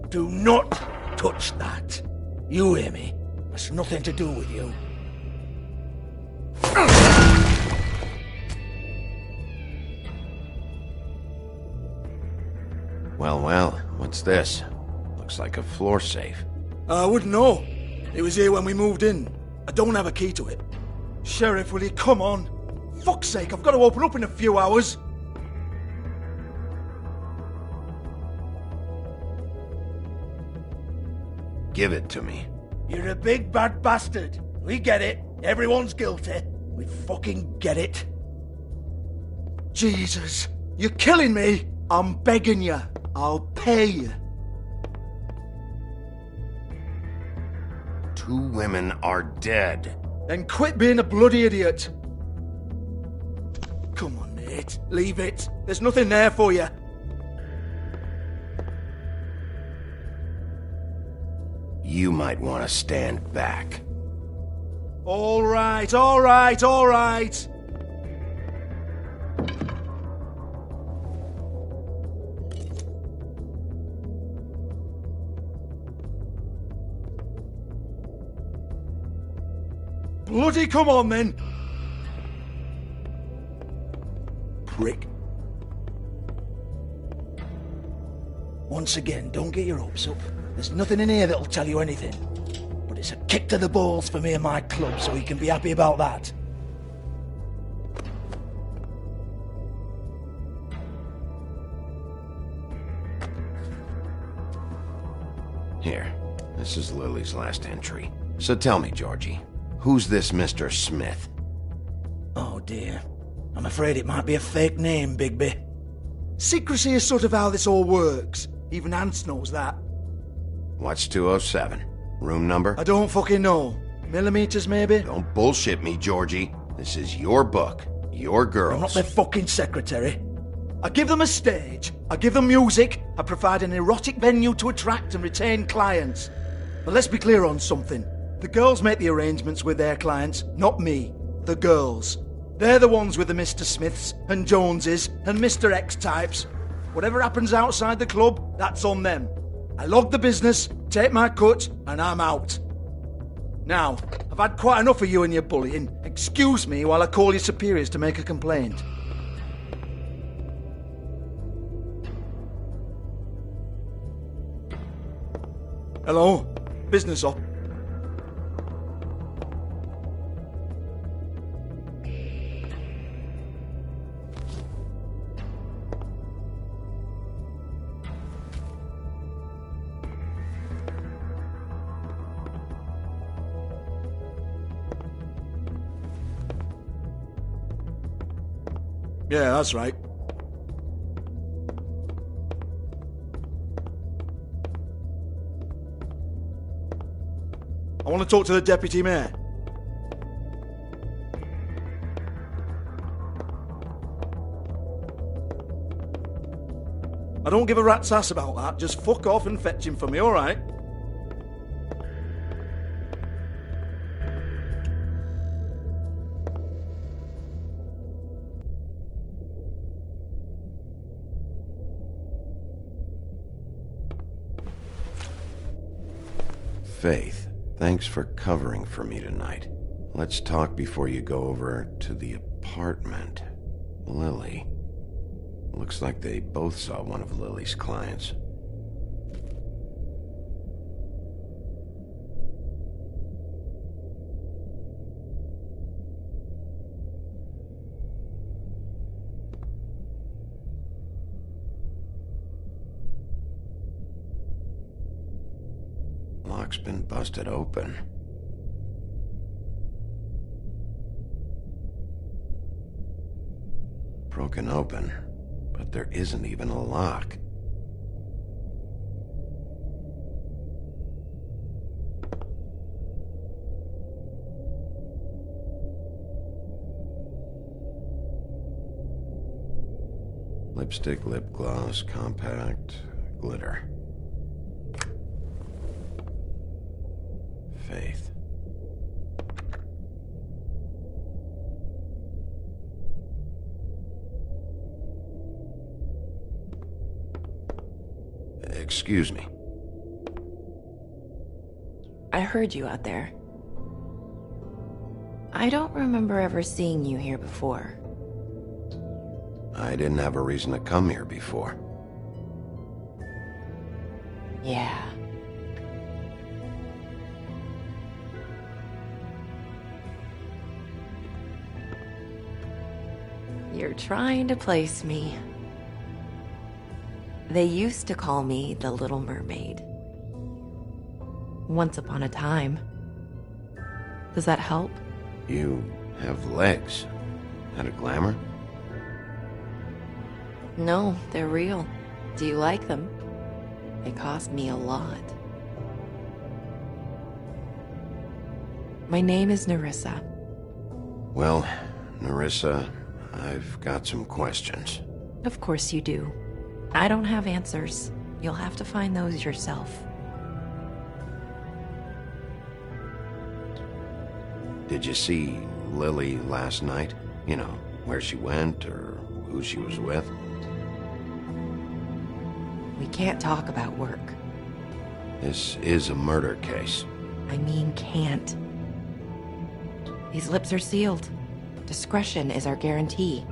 Speaker 17: Do not touch that. You hear me? That's nothing to do with you.
Speaker 1: Well, what's this? Looks like a floor safe.
Speaker 17: I wouldn't know. It was here when we moved in. I don't have a key to it. Sheriff, will you come on? Fuck's sake, I've got to open up in a few hours.
Speaker 1: Give it to me.
Speaker 17: You're a big bad bastard. We get it. Everyone's guilty. We fucking get it. Jesus, you're killing me. I'm begging you. I'll pay you.
Speaker 1: 2 women are dead.
Speaker 17: Then quit being a bloody idiot. Come on, mate. Leave it. There's nothing there for you.
Speaker 1: You might want to stand back.
Speaker 17: All right, all right, all right. Bloody come on, then. Prick. Once again, don't get your hopes up. There's nothing in here that'll tell you anything. But it's a kick to the balls for me and my club, so you can be happy about that.
Speaker 1: Here, this is Lily's last entry. So tell me, Georgie, who's this Mr. Smith?
Speaker 17: Oh dear. I'm afraid it might be a fake name, Bigby. Secrecy is sort of how this all works. Even Hans knows that.
Speaker 1: What's 207? Room number?
Speaker 17: I don't fucking know. Millimeters, maybe?
Speaker 1: Don't bullshit me, Georgie. This is your book. Your girls.
Speaker 17: I'm not their fucking secretary. I give them a stage. I give them music. I provide an erotic venue to attract and retain clients. But let's be clear on something. The girls make the arrangements with their clients, not me. The girls. They're the ones with the Mr. Smiths and Joneses and Mr. X types. Whatever happens outside the club, that's on them. I log the business, take my cut, and I'm out. Now, I've had quite enough of you and your bullying. Excuse me while I call your superiors to make a complaint. Hello? Business up. Yeah, that's right. I want to talk to the deputy mayor. I don't give a rat's ass about that. Just fuck off and fetch him for me, alright?
Speaker 1: Faith, thanks for covering for me tonight. Let's talk before you go over to the apartment. Lily. Looks like they both saw one of Lily's clients. Lock's been busted open. Broken open, but there isn't even a lock. Lipstick, lip gloss, compact, glitter. Faith. Excuse me.
Speaker 19: I heard you out there. I don't remember ever seeing you here before.
Speaker 1: I didn't have a reason to come here before.
Speaker 19: Yeah. You're trying to place me. They used to call me the Little Mermaid. Once upon a time. Does that help?
Speaker 1: You have legs. That a glamour?
Speaker 19: No, they're real. Do you like them? They cost me a lot. My name is Nerissa.
Speaker 1: Well, Nerissa, I've got some questions.
Speaker 19: Of course you do. I don't have answers. You'll have to find those yourself.
Speaker 1: Did you see Lily last night? You know, where she went or who she was with?
Speaker 19: We can't talk about work.
Speaker 1: This is a murder case.
Speaker 19: I mean can't. These lips are sealed. Discretion is our guarantee.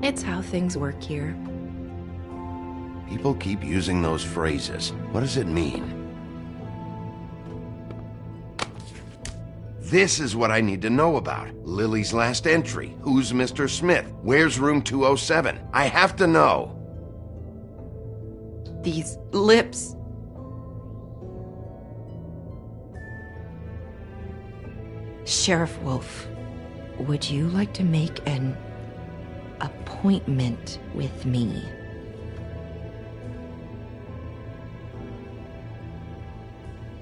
Speaker 19: It's how things work here.
Speaker 1: People keep using those phrases. What does it mean? This is what I need to know about. Lily's last entry. Who's Mr. Smith? Where's room 207? I have to know.
Speaker 19: These lips. Sheriff Wolf, would you like to make an appointment with me?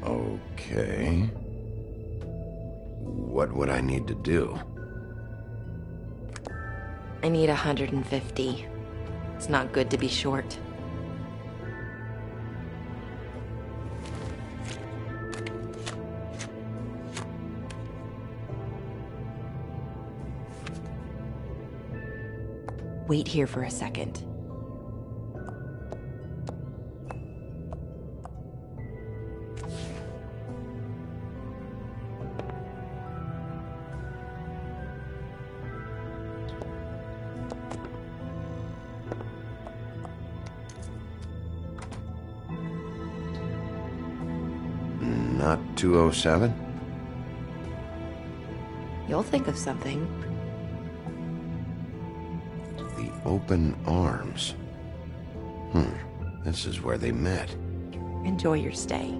Speaker 1: Okay. What would I need to do?
Speaker 19: I need 150. It's not good to be short. Wait here for a second.
Speaker 1: Not 207?
Speaker 19: You'll think of something.
Speaker 1: The open arms. This is where they met.
Speaker 19: Enjoy your stay.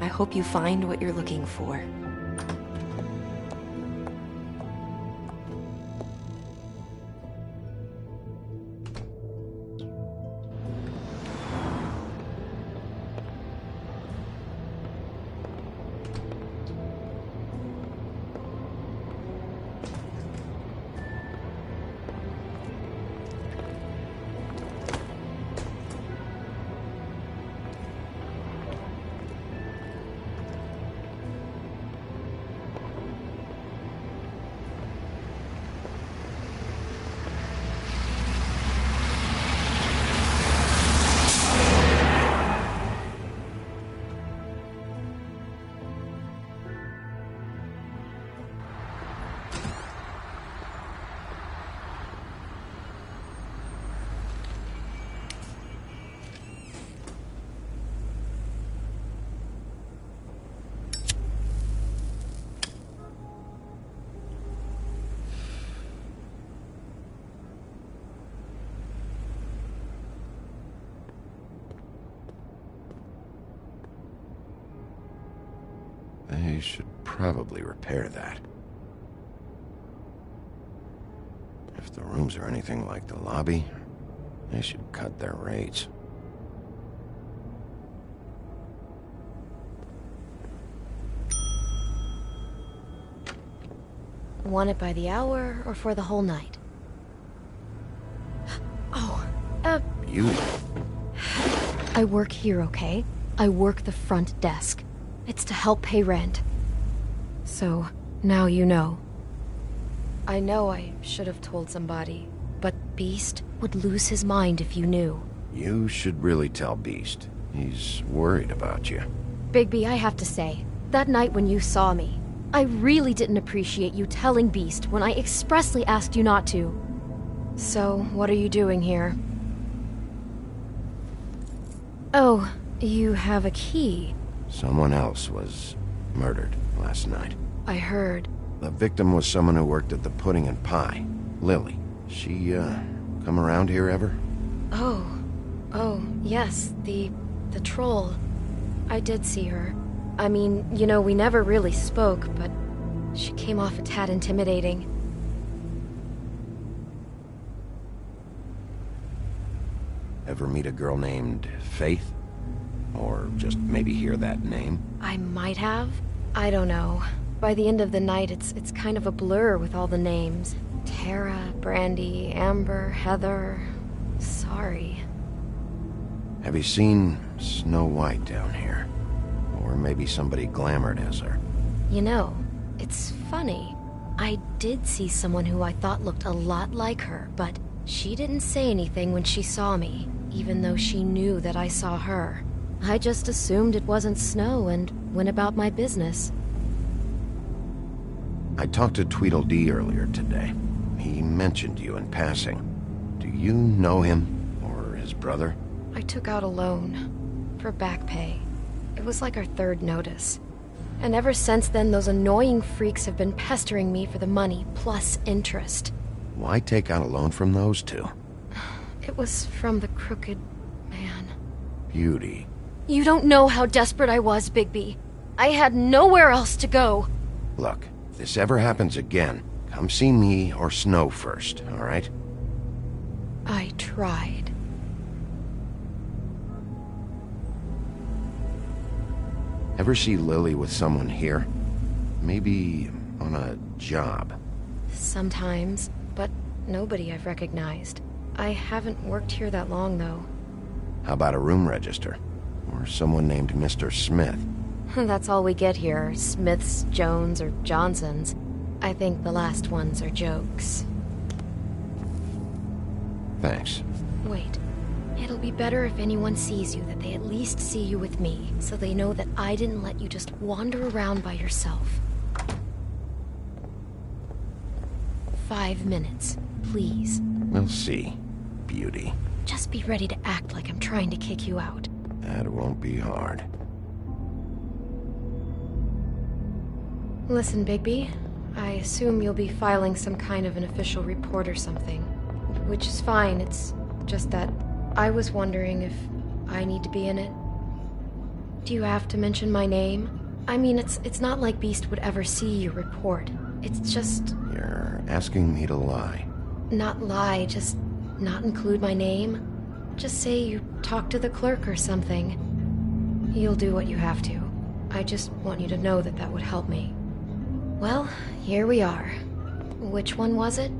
Speaker 19: I hope you find what you're looking for.
Speaker 1: They should probably repair that. If the rooms are anything like the lobby, they should cut their rates.
Speaker 4: Want it by the hour or for the whole night? Oh,
Speaker 1: Beauty.
Speaker 4: I work here, okay? I work the front desk. It's to help pay rent. So, now you know. I know I should have told somebody, but Beast would lose his mind if you knew.
Speaker 1: You should really tell Beast. He's worried about you.
Speaker 4: Bigby, I have to say, that night when you saw me, I really didn't appreciate you telling Beast when I expressly asked you not to. So, what are you doing here? Oh, you have a key.
Speaker 1: Someone else was murdered last night.
Speaker 4: I heard.
Speaker 1: The victim was someone who worked at the Pudding and Pie. Lily. She, come around here ever?
Speaker 4: Oh, yes, the troll. I did see her. I mean, you know, we never really spoke, but she came off a tad intimidating.
Speaker 1: Ever meet a girl named Faith? Or just maybe hear that name?
Speaker 4: I might have. I don't know. By the end of the night, it's kind of a blur with all the names. Tara, Brandy, Amber, Heather... Sorry.
Speaker 1: Have you seen Snow White down here? Or maybe somebody glamored as her?
Speaker 4: You know, it's funny. I did see someone who I thought looked a lot like her, but she didn't say anything when she saw me, even though she knew that I saw her. I just assumed it wasn't Snow and went about my business.
Speaker 1: I talked to Tweedledee earlier today. He mentioned you in passing. Do you know him? Or his brother?
Speaker 4: I took out a loan. For back pay. It was like our third notice. And ever since then, those annoying freaks have been pestering me for the money, plus interest.
Speaker 1: Why take out a loan from those two?
Speaker 4: It was from the Crooked Man.
Speaker 1: Beauty.
Speaker 4: You don't know how desperate I was, Bigby. I had nowhere else to go.
Speaker 1: Look, if this ever happens again, come see me or Snow first, all right?
Speaker 4: I tried.
Speaker 1: Ever see Lily with someone here? Maybe on a job.
Speaker 4: Sometimes, but nobody I've recognized. I haven't worked here that long, though.
Speaker 1: How about a room register? Or someone named Mr. Smith?
Speaker 4: That's all we get here, Smiths, Jones, or Johnsons. I think the last ones are jokes.
Speaker 1: Thanks.
Speaker 4: Wait. It'll be better if anyone sees you that they at least see you with me, so they know that I didn't let you just wander around by yourself. 5 minutes, please.
Speaker 1: We'll see, Beauty.
Speaker 4: Just be ready to act like I'm trying to kick you out.
Speaker 1: That won't be hard.
Speaker 4: Listen, Bigby. I assume you'll be filing some kind of an official report or something. Which is fine, it's just that I was wondering if I need to be in it. Do you have to mention my name? I mean, it's not like Beast would ever see your report. It's just...
Speaker 1: You're asking me to lie.
Speaker 4: Not lie, just not include my name. Just say you talked to the clerk or something. You'll do what you have to. I just want you to know that that would help me. Well, here we are. Which one was it?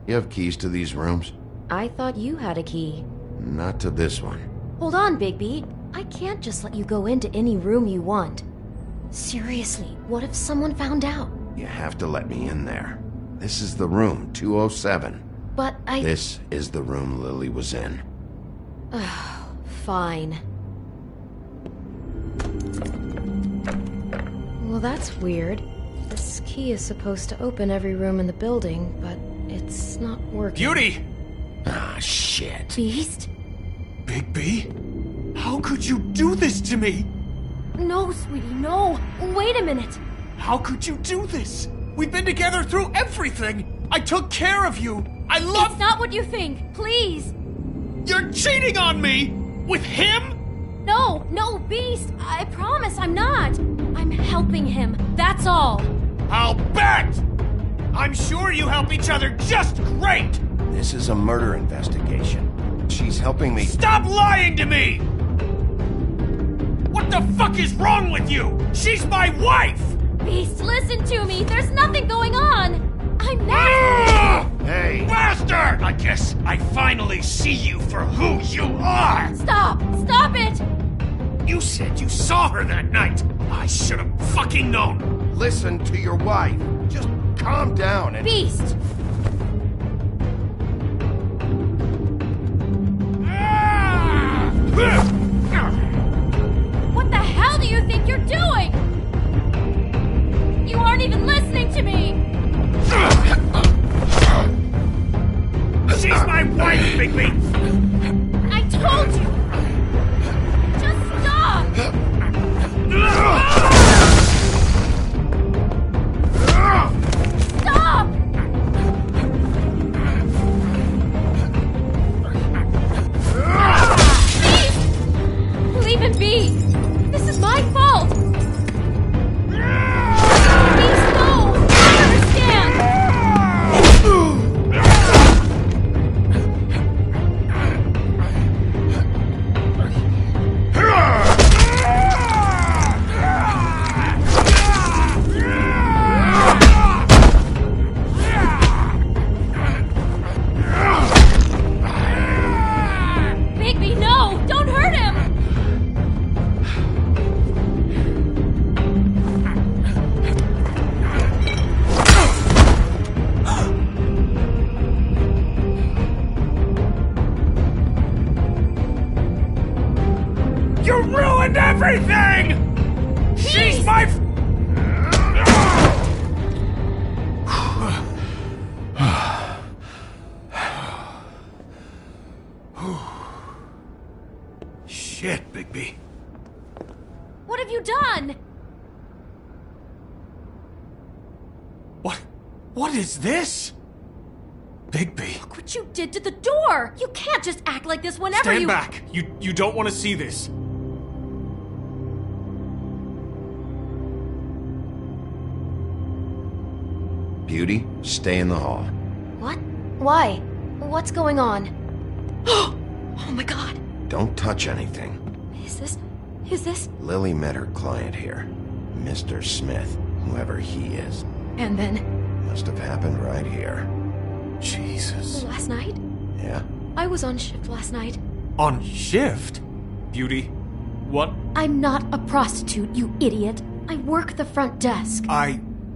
Speaker 1: You have keys to these rooms?
Speaker 4: I thought you had a key.
Speaker 1: Not to this one.
Speaker 4: Hold on, Bigby. I can't just let you go into any room you want. Seriously, what if someone found out?
Speaker 1: You have to let me in there. This is the room, 207.
Speaker 4: But
Speaker 1: This is the room Lily was in.
Speaker 4: Fine. Well, that's weird. This key is supposed to open every room in the building, but it's not working.
Speaker 5: Beauty!
Speaker 1: Ah, shit.
Speaker 4: Beast?
Speaker 5: Bigby? How could you do this to me?
Speaker 11: No, sweetie, no. Wait a minute.
Speaker 5: How could you do this? We've been together through everything. I took care of you. I love...
Speaker 11: It's not what you think. Please.
Speaker 5: You're cheating on me! With him?
Speaker 11: No, no, Beast! I promise I'm not! I'm helping him, that's all!
Speaker 5: I'll bet! I'm sure you help each other just great!
Speaker 1: This is a murder investigation. She's helping me.
Speaker 5: Stop lying to me! What the fuck is wrong with you? She's my wife!
Speaker 11: Beast, listen to me! There's nothing going on! I'm not...
Speaker 5: Hey! Bastard! I guess I finally see you for who you are!
Speaker 11: Stop! Stop it!
Speaker 5: You said you saw her that night! I should have fucking known!
Speaker 1: Listen to your wife. Just calm down and...
Speaker 11: Beast! What the hell do you think you're doing? You aren't even listening to me!
Speaker 5: She's my wife, Bigby!
Speaker 11: I told you! Just stop! Stop! Please! Leave him be! This is my fault! Please, no! I understand! Bigby, no! Don't hurt him!
Speaker 5: You ruined everything! She's my... Shit, Bigby.
Speaker 11: What have you done?
Speaker 5: What is this? Bigby.
Speaker 11: Look what you did to the door! You can't just act like this whenever
Speaker 5: Stand
Speaker 11: you-
Speaker 5: back! You don't want to see this.
Speaker 1: Beauty, stay in the hall.
Speaker 4: What? Why? What's going on? Oh my god!
Speaker 1: Don't touch anything.
Speaker 4: Is this?
Speaker 1: Lily met her client here. Mr. Smith, whoever he is.
Speaker 4: And then?
Speaker 1: Must have happened right here.
Speaker 5: Jesus.
Speaker 4: Last night?
Speaker 1: Yeah?
Speaker 4: I was on shift last night.
Speaker 5: On shift? Beauty, what?
Speaker 4: I'm not a prostitute, you idiot. I work the front desk.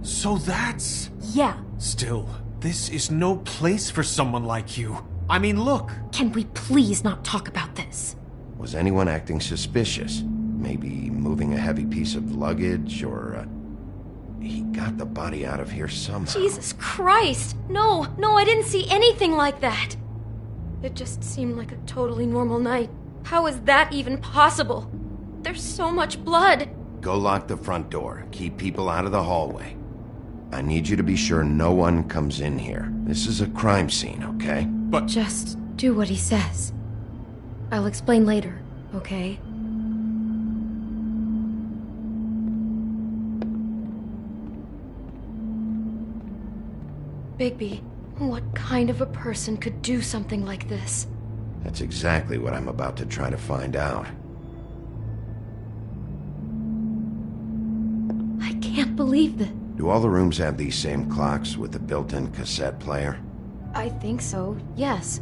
Speaker 5: So that's...
Speaker 4: Yeah.
Speaker 5: Still, this is no place for someone like you. I mean, look.
Speaker 4: Can we please not talk about this?
Speaker 1: Was anyone acting suspicious? Maybe moving a heavy piece of luggage, or, he got the body out of here somehow.
Speaker 4: Jesus Christ! No, I didn't see anything like that! It just seemed like a totally normal night. How is that even possible? There's so much blood!
Speaker 1: Go lock the front door. Keep people out of the hallway. I need you to be sure no one comes in here. This is a crime scene, okay?
Speaker 5: But...
Speaker 4: Just do what he says. I'll explain later, okay? Bigby, what kind of a person could do something like this?
Speaker 1: That's exactly what I'm about to try to find out.
Speaker 4: I can't believe this.
Speaker 1: Do all the rooms have these same clocks with the built-in cassette player?
Speaker 4: I think so, yes.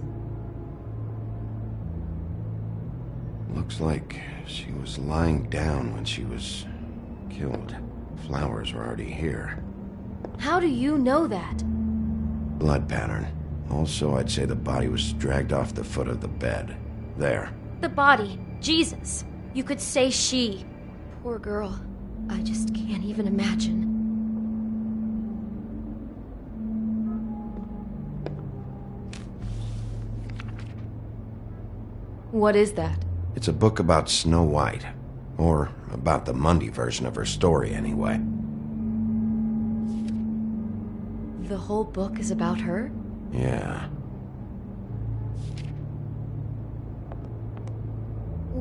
Speaker 1: Looks like she was lying down when she was killed. Flowers were already here.
Speaker 4: How do you know that?
Speaker 1: Blood pattern. Also, I'd say the body was dragged off the foot of the bed. There.
Speaker 4: The body. Jesus. You could say she. Poor girl. I just can't even imagine. What is that?
Speaker 1: It's a book about Snow White. Or about the Mundy version of her story, anyway.
Speaker 4: The whole book is about her?
Speaker 1: Yeah.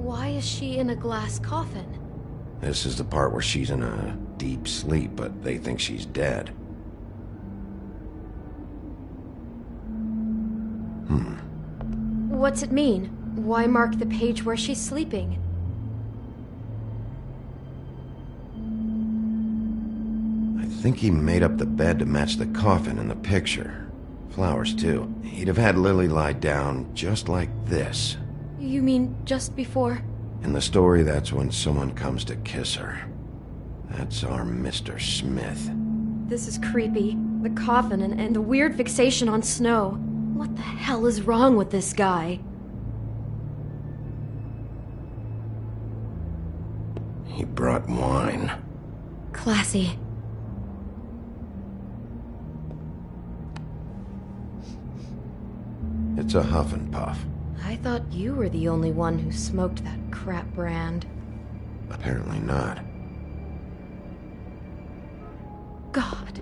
Speaker 4: Why is she in a glass coffin?
Speaker 1: This is the part where she's in a deep sleep, but they think she's dead.
Speaker 4: What's it mean? Why mark the page where she's sleeping?
Speaker 1: I think he made up the bed to match the coffin in the picture. Flowers, too. He'd have had Lily lie down just like this.
Speaker 4: You mean just before?
Speaker 1: In the story, that's when someone comes to kiss her. That's our Mr. Smith.
Speaker 4: This is creepy. The coffin and the weird fixation on Snow. What the hell is wrong with this guy?
Speaker 1: He brought wine.
Speaker 4: Classy.
Speaker 1: It's a Huff and Puff.
Speaker 4: I thought you were the only one who smoked that crap brand.
Speaker 1: Apparently not.
Speaker 4: God.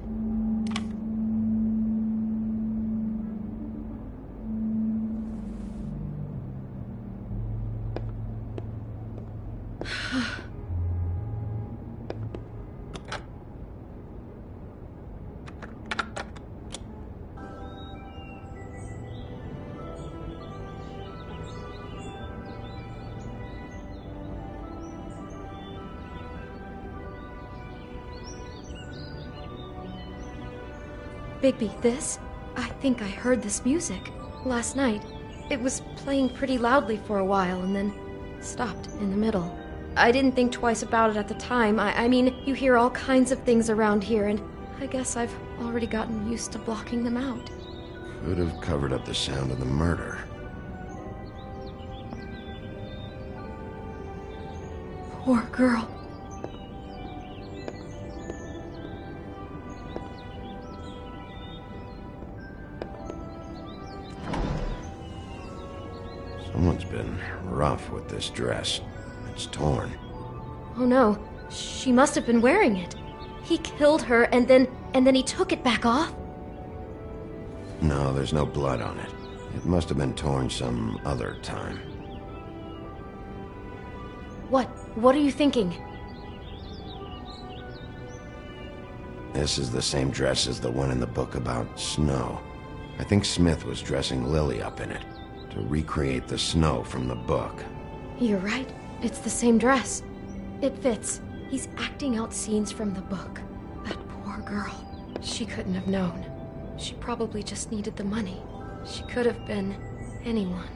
Speaker 4: Bigby, this? I think I heard this music. Last night. It was playing pretty loudly for a while and then stopped in the middle. I didn't think twice about it at the time. I mean, you hear all kinds of things around here, and I guess I've already gotten used to blocking them out.
Speaker 1: Could have covered up the sound of the murder.
Speaker 4: Poor girl.
Speaker 1: Someone's been rough with this dress. It's torn.
Speaker 4: Oh no, she must have been wearing it. He killed her and then he took it back off?
Speaker 1: No, there's no blood on it. It must have been torn some other time.
Speaker 4: What are you thinking?
Speaker 1: This is the same dress as the one in the book about Snow. I think Smith was dressing Lily up in it to recreate the Snow from the book.
Speaker 4: You're right. It's the same dress. It fits. He's acting out scenes from the book. That poor girl. She couldn't have known. She probably just needed the money. She could have been anyone.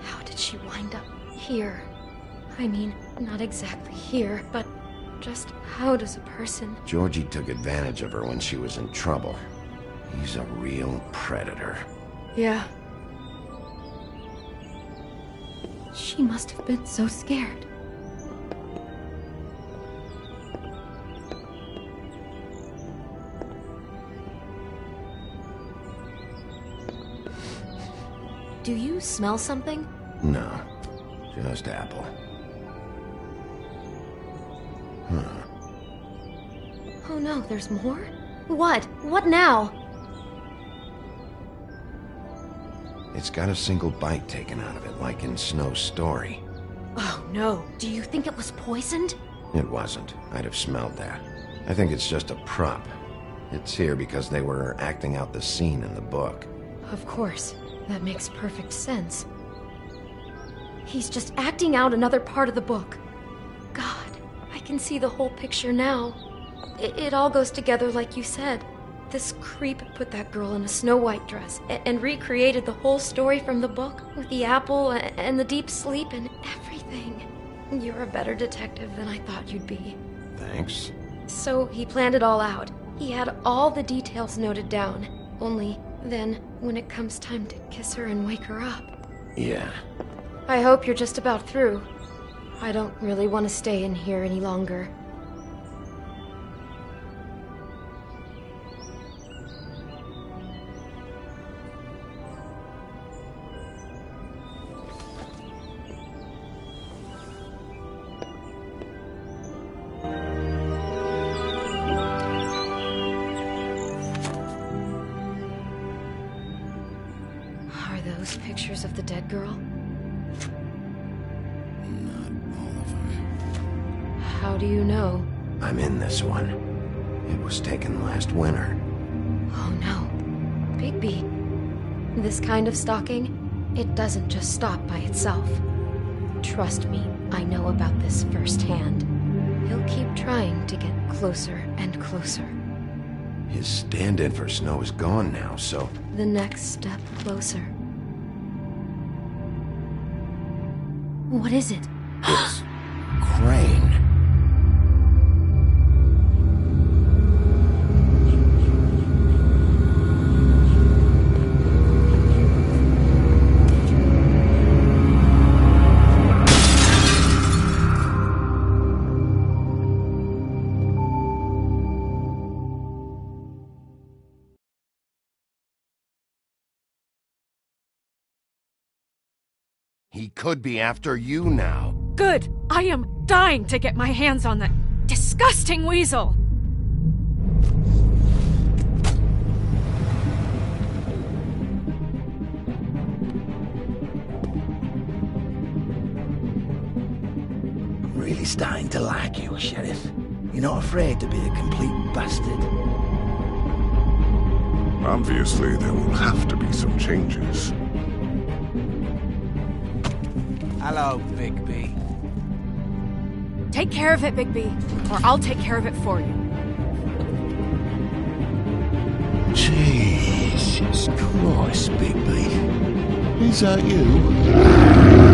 Speaker 4: How did she wind up here? I mean, not exactly here, but just how does a person...
Speaker 1: Georgie took advantage of her when she was in trouble. He's a real predator.
Speaker 4: Yeah. She must have been so scared. Do you smell something?
Speaker 1: No, just apple.
Speaker 4: Oh no, there's more? What? What now?
Speaker 1: It's got a single bite taken out of it, like in Snow's story.
Speaker 4: Oh no, do you think it was poisoned?
Speaker 1: It wasn't. I'd have smelled that. I think it's just a prop. It's here because they were acting out the scene in the book.
Speaker 4: Of course. That makes perfect sense. He's just acting out another part of the book. God, I can see the whole picture now. It all goes together like you said. This creep put that girl in a Snow White dress and recreated the whole story from the book with the apple and the deep sleep and everything. You're a better detective than I thought you'd be.
Speaker 1: Thanks.
Speaker 4: So he planned it all out. He had all the details noted down. Only then, when it comes time to kiss her and wake her up...
Speaker 1: Yeah.
Speaker 4: I hope you're just about through. I don't really want to stay in here any longer. Pictures of the dead girl? How do you know?
Speaker 1: I'm in this one. It was taken last winter.
Speaker 4: Oh no. Bigby. This kind of stalking, it doesn't just stop by itself. Trust me, I know about this firsthand. He'll keep trying to get closer and closer.
Speaker 1: His stand-in for Snow is gone now, so...
Speaker 4: The next step closer. What is it?
Speaker 1: It's... Crane. He could be after you now.
Speaker 3: Good! I am dying to get my hands on that disgusting weasel!
Speaker 17: I'm really starting to like you, Sheriff. You're not afraid to be a complete bastard.
Speaker 9: Obviously, there will have to be some changes.
Speaker 5: Hello, Bigby.
Speaker 3: Take care of it, Bigby, or I'll take care of it for you.
Speaker 10: Jesus Christ, Bigby. Is that you?